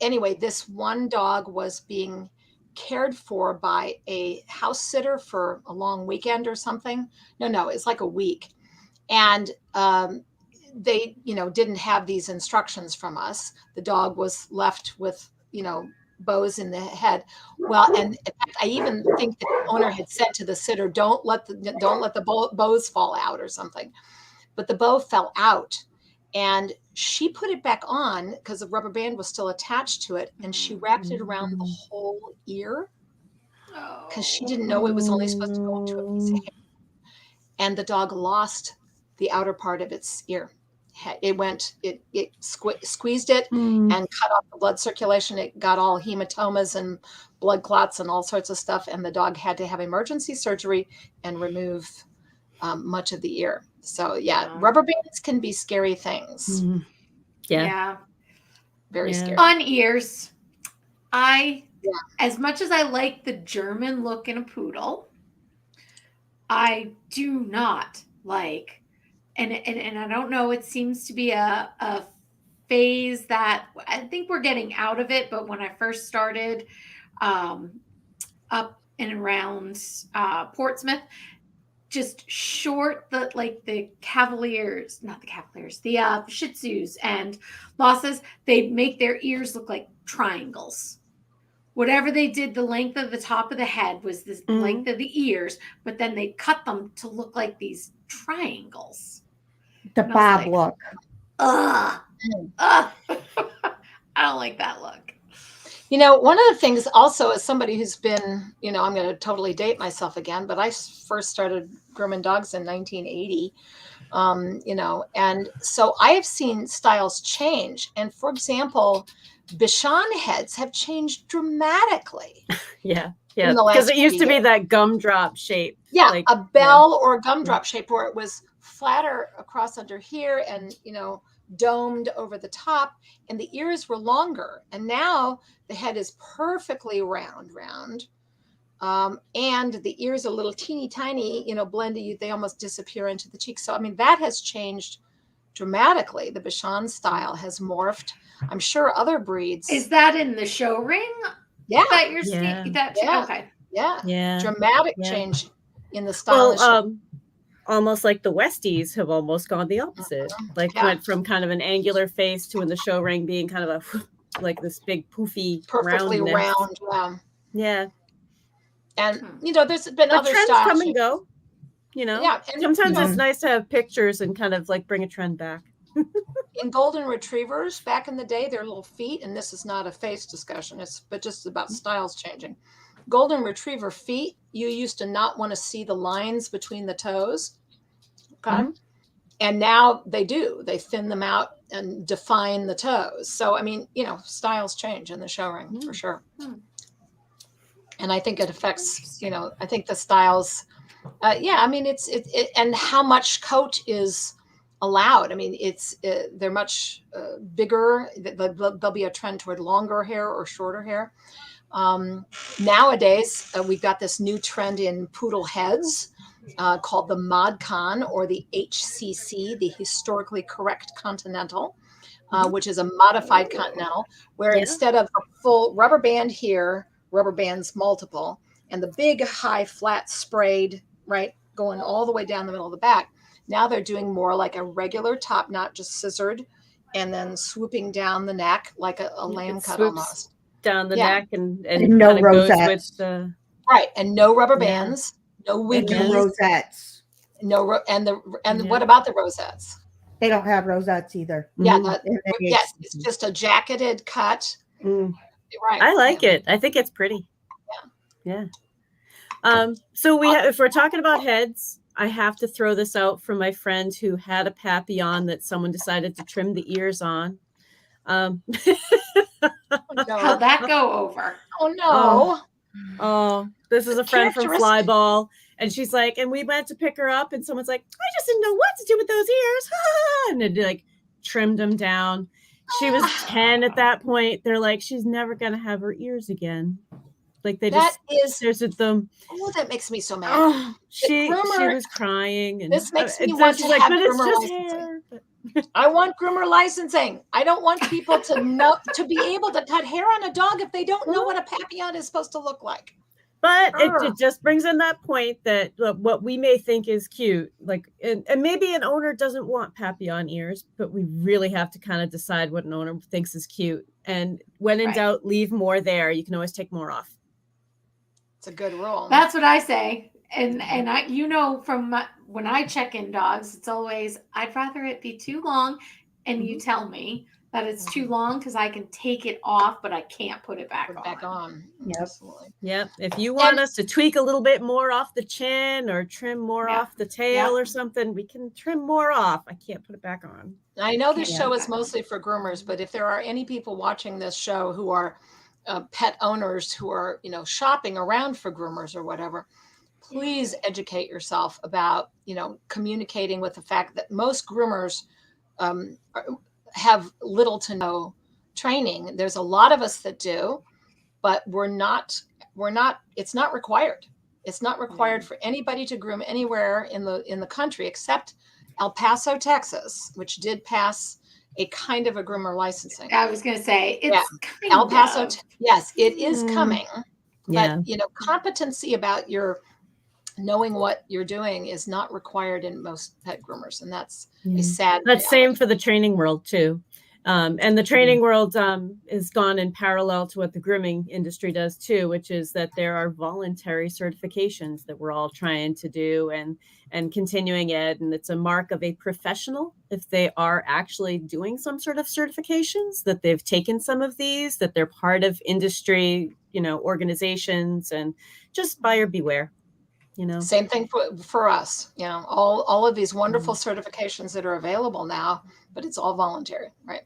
anyway, this one dog was being cared for by a house sitter for a long weekend or something. No, it's like a week. And they, didn't have these instructions from us. The dog was left with, bows in the head. Well, and in fact, I even think that the owner had said to the sitter, don't let the bows fall out or something. But the bow fell out. And she put it back on because the rubber band was still attached to it. And she wrapped it around the whole ear because she didn't know it was only supposed to go into a piece of hair. And the dog lost the outer part of its ear. It squeezed it and cut off the blood circulation. It got all hematomas and blood clots and all sorts of stuff. And the dog had to have emergency surgery and remove much of the ear. So rubber bands can be scary things. Yeah. Very scary. On ears, as much as I like the German look in a poodle, I do not like, and I don't know, it seems to be a phase that I think we're getting out of it. But when I first started up and around Portsmouth, just short, the Shih Tzus and Lhasas, they make their ears look like triangles. Whatever they did, the length of the top of the head was the length of the ears, but then they cut them to look like these triangles. The Bob look. I don't like that look. One of the things also, as somebody who's been, I'm going to totally date myself again, but I first started grooming dogs in 1980, and so I have seen styles change. And for example, Bichon heads have changed dramatically. Yeah. Because it used to be that gumdrop shape. Yeah, like, a bell or a gumdrop shape where it was flatter across under here and, domed over the top, and the ears were longer. And now the head is perfectly round, and the ears are a little teeny tiny, blended. They almost disappear into the cheeks. So, I mean, that has changed dramatically. The Bichon style has morphed. I'm sure other breeds. Is that in the show ring? Yeah. That you're seeing? Okay. Yeah. Yeah. Dramatic change in the style. Well, almost like the Westies have almost gone the opposite. Like went from kind of an angular face to in the show ring being kind of a like this big poofy perfectly roundness. round. Yeah. And there's been But other trends styles come and go. Yeah, and, sometimes it's nice to have pictures and kind of like bring a trend back. in golden retrievers back in the day, their little feet, and this is not a face discussion, but just about styles changing. Golden retriever feet, you used to not want to see the lines between the toes. Okay. And now they do. They thin them out and define the toes. So, I mean, styles change in the show ring for sure. And I think it affects, I think the styles, I mean, it and how much coat is allowed. I mean, they're much bigger. There'll be a trend toward longer hair or shorter hair. Nowadays, we've got this new trend in poodle heads called the Mod Con, or the HCC, the Historically Correct Continental, which is a modified continental, where instead of a full rubber band here, rubber bands multiple, and the big high flat sprayed, right, going all the way down the middle of the back. Now they're doing more like a regular top knot, just scissored, and then swooping down the neck like a lamb cut almost. Down the neck and no rosettes. Goes with right, and no rubber bands, no wiggies, no rosettes. And what about the rosettes? They don't have rosettes either. Yeah, yes, it's just a jacketed cut. Right. I like it. I think it's pretty. Yeah. So if we're talking about heads, I have to throw this out from my friend who had a papillon that someone decided to trim the ears on. How'd that go over? Oh no. Oh, this is a friend from Flyball. And she's like, and we went to pick her up, and someone's like, I just didn't know what to do with those ears. And it like trimmed them down. She was 10 at that point. They're like, she's never gonna have her ears again. Like there's with them. Oh, that makes me so mad. Oh, she was crying, and this makes me want to have groomer licensing. I want groomer licensing. I don't want people to be able to cut hair on a dog if they don't know what a papillon is supposed to look like. But it just brings in that point that what we may think is cute, like, and maybe an owner doesn't want papillon ears, but we really have to kind of decide what an owner thinks is cute. And when in doubt, leave more there. You can always take more off. It's a good rule. That's what I say. And I, from when I check in dogs, it's always, I'd rather it be too long. And you tell me that it's too long because I can take it off, but I can't put it back on. Yep. Absolutely. Yep. If you want us to tweak a little bit more off the chin or trim more off the tail or something, we can trim more off. I can't put it back on. I know this show is mostly for groomers, but if there are any people watching this show who are pet owners who are, shopping around for groomers or whatever, please educate yourself about, communicating with the fact that most groomers have little to no training. There's a lot of us that do, but it's not required. It's not required for anybody to groom anywhere in the country except El Paso, Texas, which did pass a kind of a groomer licensing. I was going to say kind El Paso. Yes, it is coming. Yeah. But competency about your knowing what you're doing is not required in most pet groomers, and that's a sad. That's same for the training world too. And the training world is gone in parallel to what the grooming industry does too, which is that there are voluntary certifications that we're all trying to do and continuing it. And it's a mark of a professional if they are actually doing some sort of certifications, that they've taken some of these, that they're part of industry, organizations, and just buyer beware. Same thing for us. All of these wonderful certifications that are available now, but it's all voluntary, right?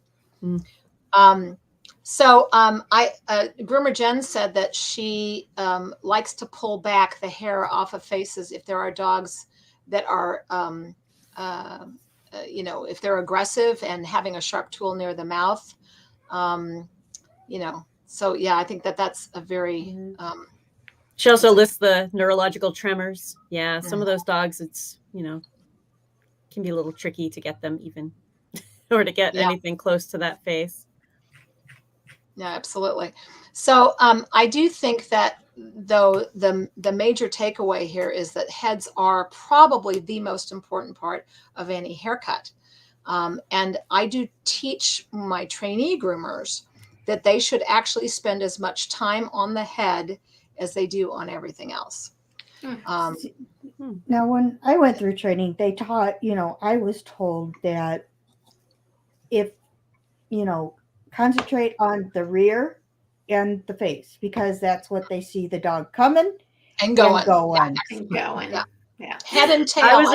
So Groomer Jen said that she likes to pull back the hair off of faces if there are dogs that are, if they're aggressive and having a sharp tool near the mouth, So yeah, I think that's a very. She also lists the neurological tremors. Yeah, some of those dogs, it's can be a little tricky to get them even, or to get anything close to that face. Yeah, absolutely. So I do think that though the major takeaway here is that heads are probably the most important part of any haircut. And I do teach my trainee groomers that they should actually spend as much time on the head as they do on everything else. Now, when I went through training, they taught, I was told that if, concentrate on the rear and the face, because that's what they see the dog coming and going. And going. Yeah. Yeah. Head and tail. I was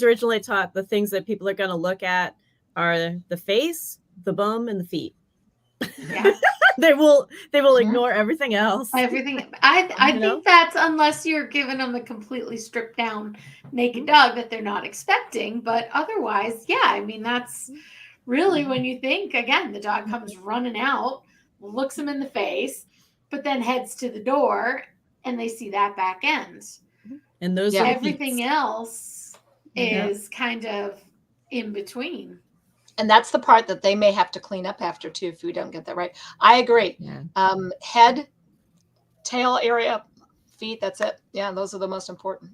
originally taught the things that people are going to look at are the face, the bum, and the feet. Yeah. they will ignore everything else. Everything. I think that's unless you're giving them a completely stripped down naked dog that they're not expecting. But otherwise, yeah, I mean, that's really when you think, again, the dog comes running out, looks them in the face, but then heads to the door and they see that back end. And those Yeah. are the Everything feet. else is kind of in between. And that's the part that they may have to clean up after too if we don't get that right. I agree. Yeah. Head, tail area, feet, that's it. Yeah, those are the most important.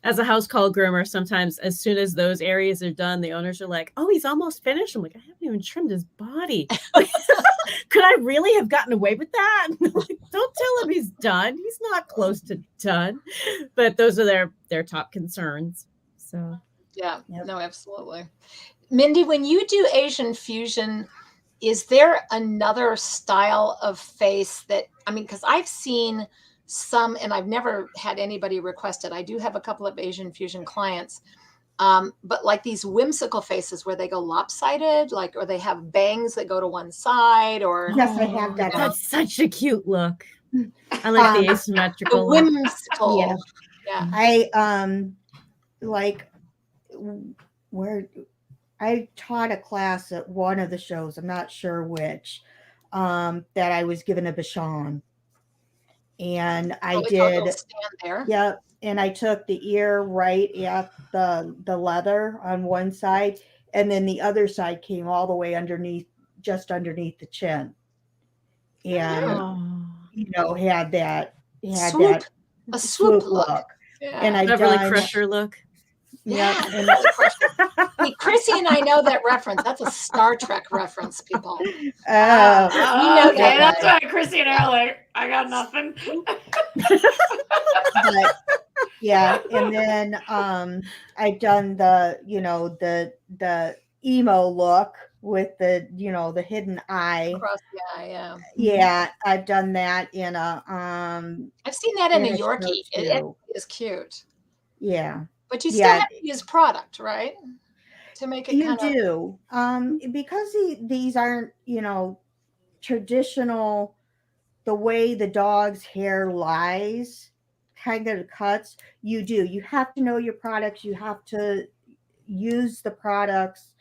As a house call groomer, sometimes as soon as those areas are done, the owners are like, "Oh, he's almost finished." I'm like, "I haven't even trimmed his body. Like, could I really have gotten away with that?" Like, don't tell him he's done. He's not close to done. But those are their top concerns. So yeah, no, absolutely. Mindy, when you do Asian fusion, is there another style of face that, I mean, because I've seen some, and I've never had anybody request it. I do have a couple of Asian fusion clients, but like these whimsical faces where they go lopsided, like, or they have bangs that go to one side, or Yes, I have that. that's such a cute look. I like the asymmetrical the look. whimsical. Yeah. Yeah. I like where I taught a class at one of the shows, I'm not sure which, that I was given a Bichon. And I did stand there. Yep. And I took the ear right at the leather on one side, and then the other side came all the way underneath, just underneath the chin. And had that swoop. A swoop look. Yeah. And I Beverly Crusher look. Yeah. Hey, Chrissy and I know that reference. That's a Star Trek reference, people. Okay, that's why Chrissy and I are like, I got nothing. But, yeah, and then I've done the the emo look with the hidden eye. Across the eye, yeah. Yeah, I've done that in a I've seen that in a Yorkie. It is cute. Yeah. But you still have to use product, right? To make it you do. Because these aren't, traditional, the way the dog's hair lies, kind of cuts. You have to know your products. You have to use the products.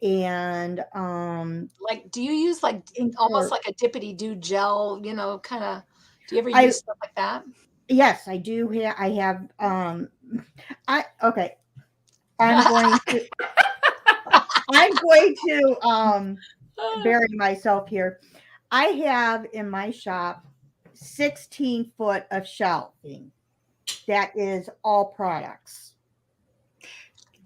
And like, do you use like almost like a dippity do gel, kind of, do you ever use stuff like that? Yes, I do. I have okay. I'm going to bury myself here. I have in my shop 16 foot of shelving. That is all products.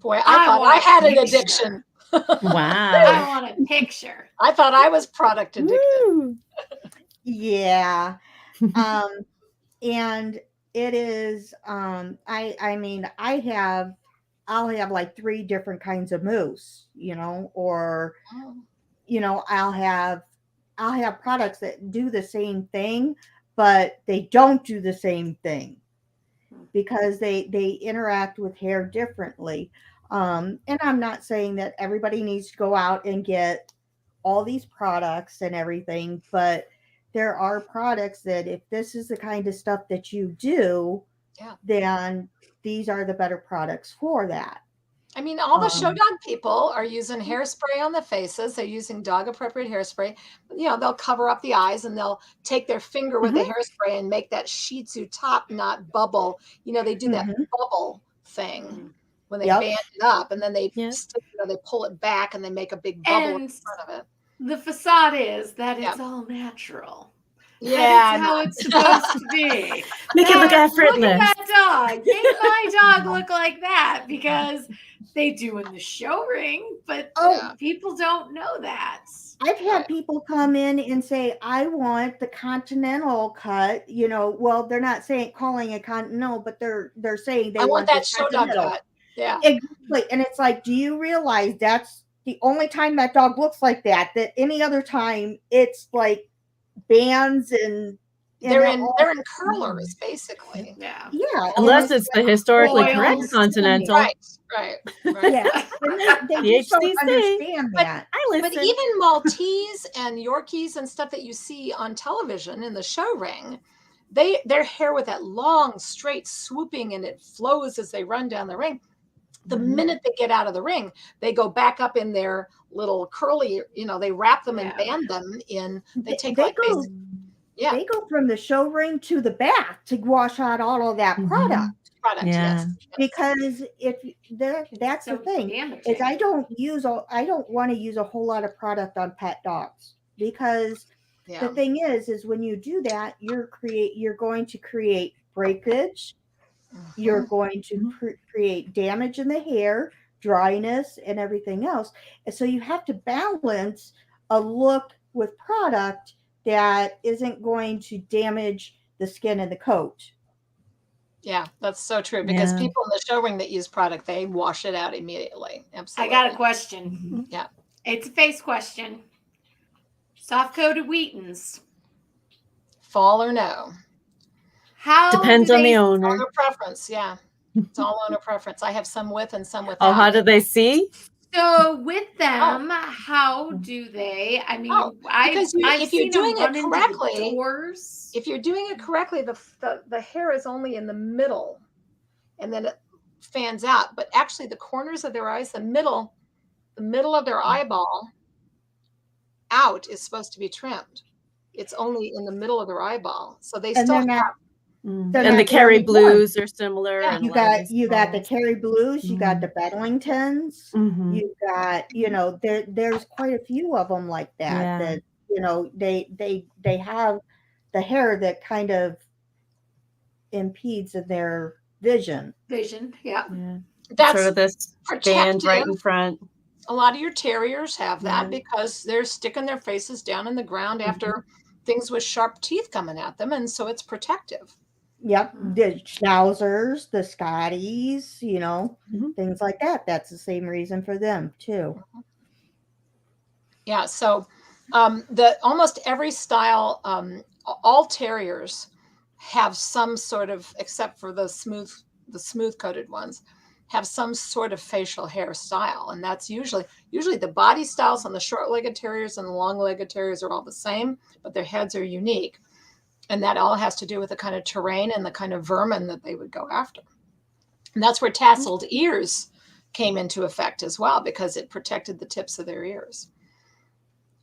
Boy, I thought I had an addiction. Wow. I want a picture. I thought I was product addicted. Yeah. And it is I mean I'll have like 3 different kinds of mousse, or I'll have products that do the same thing, but they don't do the same thing because they interact with hair differently. And I'm not saying that everybody needs to go out and get all these products and everything, but there are products that if this is the kind of stuff that you do, then these are the better products for that. I mean, all the show dog people are using hairspray on the faces. They're using dog appropriate hairspray. They'll cover up the eyes and they'll take their finger with the hairspray and make that Shih Tzu top knot bubble. They do that bubble thing when they band it up, and then they they pull it back and they make a big bubble in front of it. The facade is that it's all natural. Yeah, That's how it's supposed to be. Make it look Look at effortless. that dog. Make my dog look like that, because they do in the show ring, but Oh, people don't know that. I've had people come in and say, I want the continental cut. Well, they're not calling it continental, but they're saying they I want that the show dog continental. cut. Yeah. Exactly. And it's like, do you realize that's the only time that dog looks like that? That any other time it's like bands and They're in curlers, basically. Yeah. yeah. Unless it's the historically Oils. correct continental. Right. Yeah. And they just don't HCC. understand that. I listen. But even Maltese and Yorkies and stuff that you see on television in the show ring, their hair with that long, straight swooping, and it flows as they run down the ring. The minute they get out of the ring, they go back up in their little curly, they wrap them and band them in. They go from the show ring to the back to wash out all of that product. Yes. Because that's the thing damaging. is I don't want to use a whole lot of product on pet dogs, because the thing is when you do that, you're going to create breakage. You're going to create damage in the hair, dryness, and everything else. And so you have to balance a look with product that isn't going to damage the skin and the coat. Yeah, that's so true, because people in the show ring that use product, they wash it out immediately. Absolutely. I got a question. Yeah. It's a face question. Soft-coated Wheatons. Fall or no? How depends on the owner. Owner preference, yeah. It's all owner preference. I have some with and some without. Oh, how do they see? So with them, how do they? I mean, if you're doing it correctly, doors. If you're doing it correctly, the hair is only in the middle, and then it fans out. But actually, the corners of their eyes, the middle of their eyeball out is supposed to be trimmed. It's only in the middle of their eyeball, so they still have. And the Kerry blues are similar. Yeah. You got the Kerry blues, you got the Bedlingtons, you got there's quite a few of them like that. That they have the hair that kind of impedes in their vision. Yeah. That's sort of this band right in front. A lot of your terriers have that because they're sticking their faces down in the ground after things with sharp teeth coming at them, and so it's protective. Yep, the Schnauzers, the Scotties, things like that. That's the same reason for them too. Yeah, so almost every style, all terriers have some sort of, except for the smooth coated ones, have some sort of facial hair style, and that's usually the body styles on the short-legged terriers and the long-legged terriers are all the same, but their heads are unique. And that all has to do with the kind of terrain and the kind of vermin that they would go after. And that's where tasseled ears came into effect as well, because it protected the tips of their ears.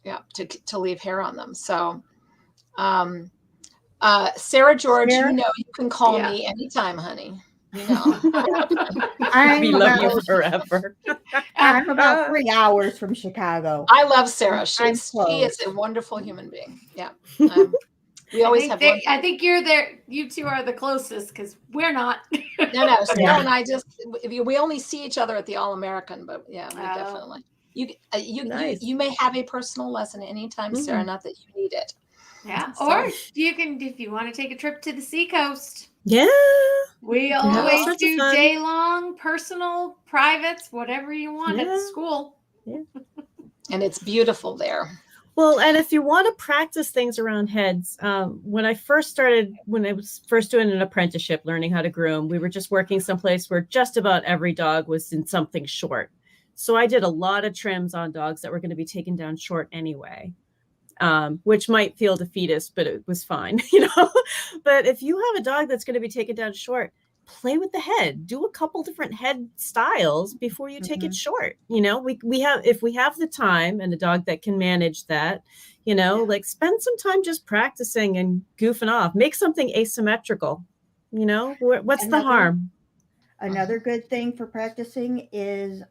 Yeah, to leave hair on them. So, Sarah George, you can call me anytime, honey. We love you forever. I'm about 3 hours from Chicago. I love Sarah. She is a wonderful human being. Yeah. We always have one. I think you're there. You two are the closest because we're not. No. Sarah and I we only see each other at the All-American, but yeah, we definitely. You may have a personal lesson anytime, Sarah. Not that you need it. Yeah, or you can, if you want to take a trip to the seacoast. Yeah, we always do day-long personal, privates, whatever you want at the school. Yeah, and it's beautiful there. Well, and if you want to practice things around heads, when I was first doing an apprenticeship, learning how to groom, we were just working someplace where just about every dog was in something short. So I did a lot of trims on dogs that were going to be taken down short anyway, which might feel defeatist, but it was fine, But if you have a dog that's going to be taken down short, play with the head, do a couple different head styles before you take it short. If we have the time and a dog that can manage that, like spend some time just practicing and goofing off, make something asymmetrical, what's the harm? Another good thing for practicing is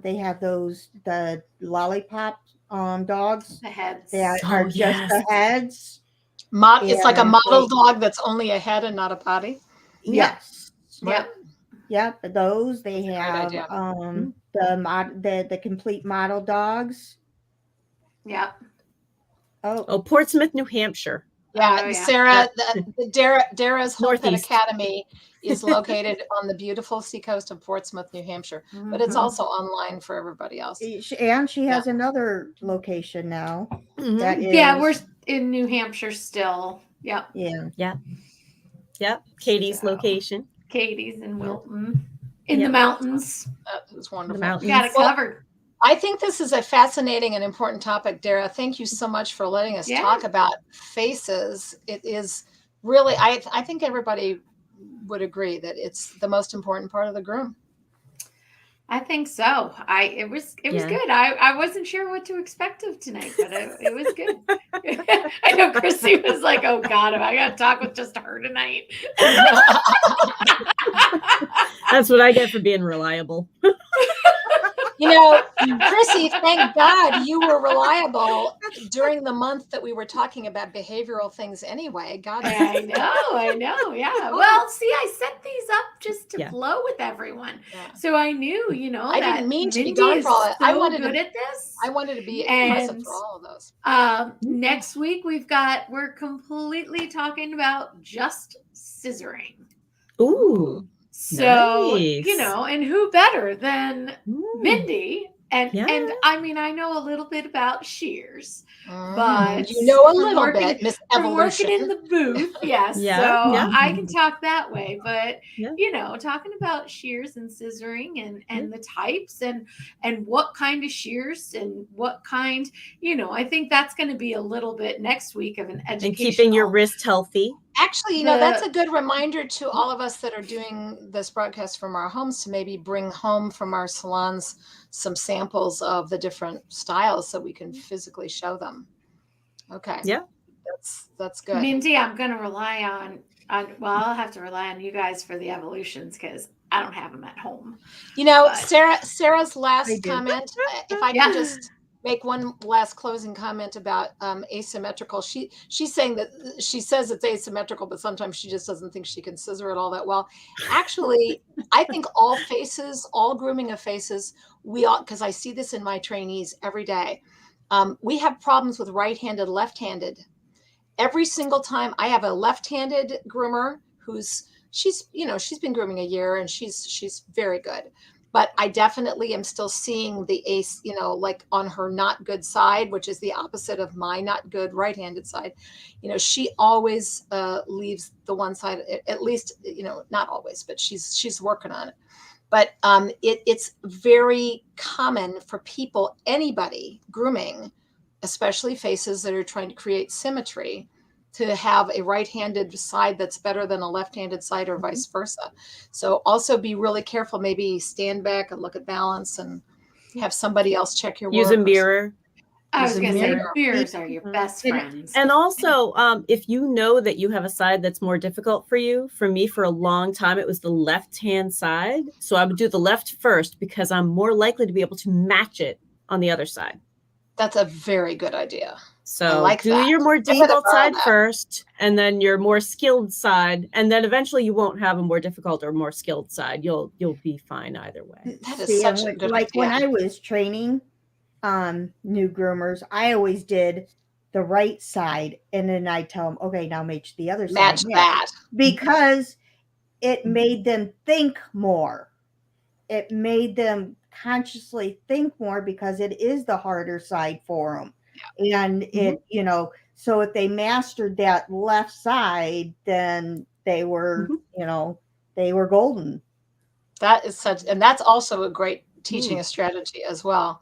they have the lollipop dogs. The heads. That are just the heads. It's like a And model dog that's only a head and not a body. Yes. Yep. Yep. Those they That's a great have idea. the complete model dogs. Yep. Oh, Portsmouth, New Hampshire. Yeah, Oh, yeah. Sarah, Dara's Whole Pet Northeast. Academy is located on the beautiful seacoast of Portsmouth, New Hampshire, but it's Mhm. also online for everybody else. And she has another location now. Mhm. That is, Yeah, we're in New Hampshire still. Yep. yeah. Yep. Katie's So, location. Katie's in Wilton. In Yep. the mountains. That was wonderful. The mountains. Got it Well, covered. I think this is a fascinating and important topic, Dara. Thank you so much for letting us Yeah. talk about faces. It is really, I think everybody would agree that it's the most important part of the groom. I think so. It was Yeah. good. I wasn't sure what to expect of tonight, but it was good. I know Chrissy was like, "Oh God, am I gonna talk with just her tonight?" That's what I get for being reliable. You know, Chrissy, thank God you were reliable during the month that we were talking about behavioral things anyway. God, I know. Yeah. Well, see, I set these up just to Yeah. flow with everyone. Yeah. So I knew, I that didn't mean to be Mindy gone is for all that. I so wanted good to, at this. I wanted to be And, present for all of those. Next week we're completely talking about just scissoring. Ooh. So, Nice. and who better than Ooh. Mindy? And Yeah. and I mean, I know a little bit about shears, Mm, but you know a from little working- bit, Miss from Evolution. working in the booth, yes. Yeah, So yeah. I can talk that way, but Yeah. talking about shears and scissoring and the types and what kind of shears and what kind, I think that's going to be a little bit next week of an education. And keeping your wrist healthy. Actually, that's a good reminder to all of us that are doing this broadcast from our homes to maybe bring home from our salons some samples of the different styles so we can physically show them. Okay. Yeah. That's good. Mindy, I'm going to rely on I'll have to rely on you guys for the evolutions because I don't have them at home. Sarah's last comment, if I can Yeah. just make one last closing comment about asymmetrical. She's saying that she says it's asymmetrical, but sometimes she just doesn't think she can scissor it all that well. Actually, I think all grooming of faces, because I see this in my trainees every day. We have problems with right-handed, left-handed. Every single time I have a left-handed groomer she's been grooming a year and she's very good. But I definitely am still seeing the ace, like on her not good side, which is the opposite of my not good right-handed side. She always leaves the one side, at least, not always, but she's working on it. But it's very common for people, anybody grooming, especially faces that are trying to create symmetry, to have a right-handed side that's better than a left-handed side or vice versa. So also be really careful, maybe stand back and look at balance and have somebody else check your work. Use a mirror. I was going to say mirror. mirrors are your best friends. And also, if you know that you have a side that's more difficult for you, for me, for a long time, it was the left-hand side. So I would do the left first because I'm more likely to be able to match it on the other side. That's a very good idea. So do your more difficult side first, and then your more skilled side, and then eventually you won't have a more difficult or more skilled side. You'll be fine either way. That is such a good idea. When I was training new groomers, I always did the right side, and then I tell them, okay, now match the other side. Match that. Because it made them think more. It made them consciously think more because it is the harder side for them. Yeah. And it, so if they mastered that left side, then they were, they were golden. That is and that's also a great teaching a strategy as well.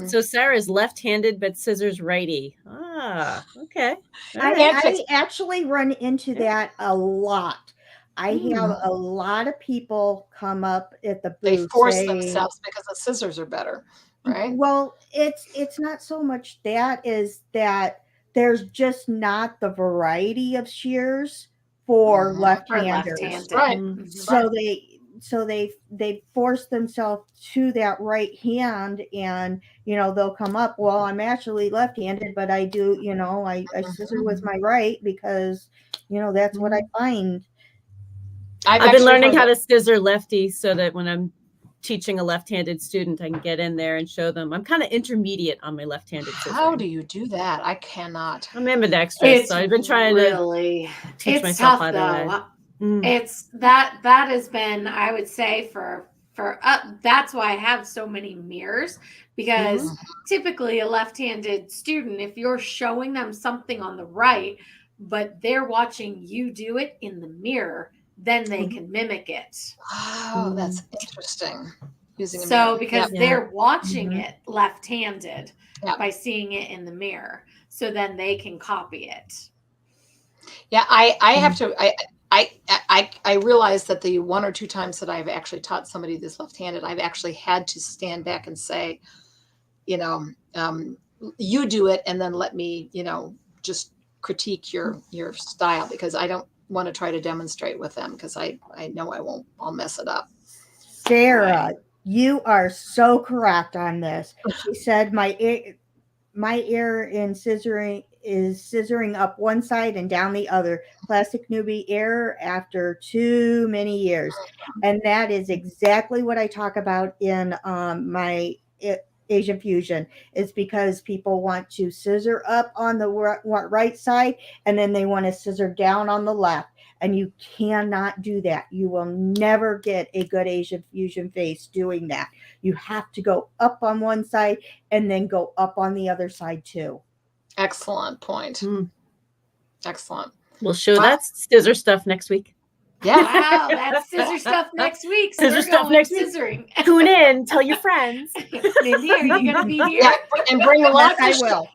So Sarah's left-handed, but scissors righty. Ah, okay. I actually run into that a lot. I have a lot of people come up at the booth. They force themselves because the scissors are better, right? Well, it's not so much that is that there's just not the variety of shears for left-handers. Right. so they force themselves to that right hand, and they'll come up, well, I'm actually left-handed, but I do, I scissor with my right because that's what I find. I've been learning how to scissor lefty so that when I'm teaching a left-handed student, I can get in there and show them. I'm kind of intermediate on my left-handed scissoring. How do you do that? I cannot. I'm ambidextrous, so I've been trying to teach myself how to. It's that has been, I would say, for that's why I have so many mirrors, because typically a left-handed student, if you're showing them something on the right, but they're watching you do it in the mirror, then they can mimic it. Oh, that's interesting. Using a mirror. So because they're watching it left-handed by seeing it in the mirror, so then they can copy it. Yeah, I have to. I realize that the one or two times that I've actually taught somebody this left-handed, I've actually had to stand back and say, you do it, and then let me, just critique your style, because I don't want to try to demonstrate with them, because I know I'll mess it up. Sarah, you are so correct on this. She said my error in scissoring is scissoring up one side and down the other. Classic newbie error after too many years. And that is exactly what I talk about in my Asian Fusion. It's because people want to scissor up on the right side, and then they want to scissor down on the left. And you cannot do that. You will never get a good Asian Fusion face doing that. You have to go up on one side and then go up on the other side too. Excellent point. Excellent. We'll show that scissor stuff next week. Yeah. Wow, that's scissor stuff next week. So scissor stuff next scissoring. Week. Tune in. Tell your friends. Mindy, are you going to be here? Yeah, and bring lunch. I will.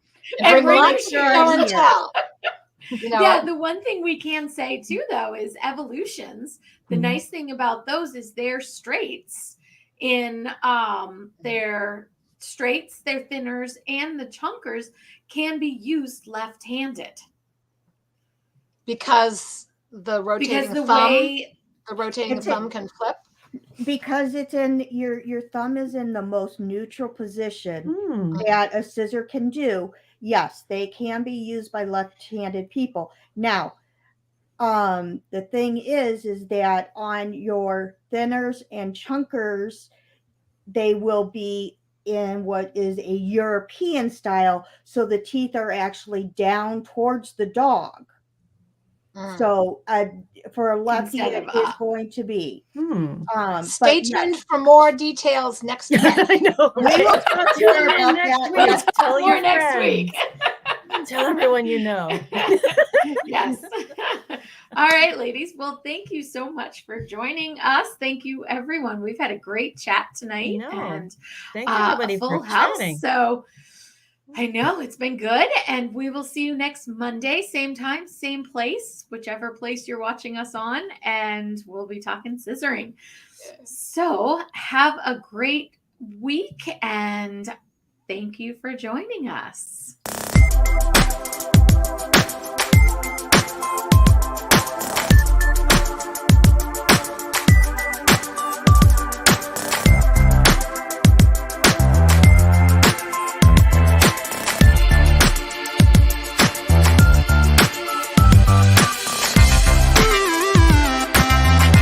And bring lunch. And tell. Yeah, the one thing we can say too, though, is evolutions. The nice thing about those is their straights in their straights, their thinners, and the chunkers can be used left-handed. Because the rotating thumb can flip. Because it's in your thumb is in the most neutral position that a scissor can do. Yes, they can be used by left-handed people. Now, the thing is that on your thinners and chunkers, they will be in what is a European style, so the teeth are actually down towards the dog. So for a lefty, it is going to be. Stay tuned for more details next week. I know. We will talk to you about that. Tell your next week. Tell everyone you know. Yes. All right, ladies. Well, thank you so much for joining us. Thank you, everyone. We've had a great chat tonight, and thank you, everybody, a full for house. chatting. So I know it's been good, and we will see you next Monday, same time, same place, whichever place you're watching us on, and we'll be talking scissoring. So have a great week, and thank you for joining us.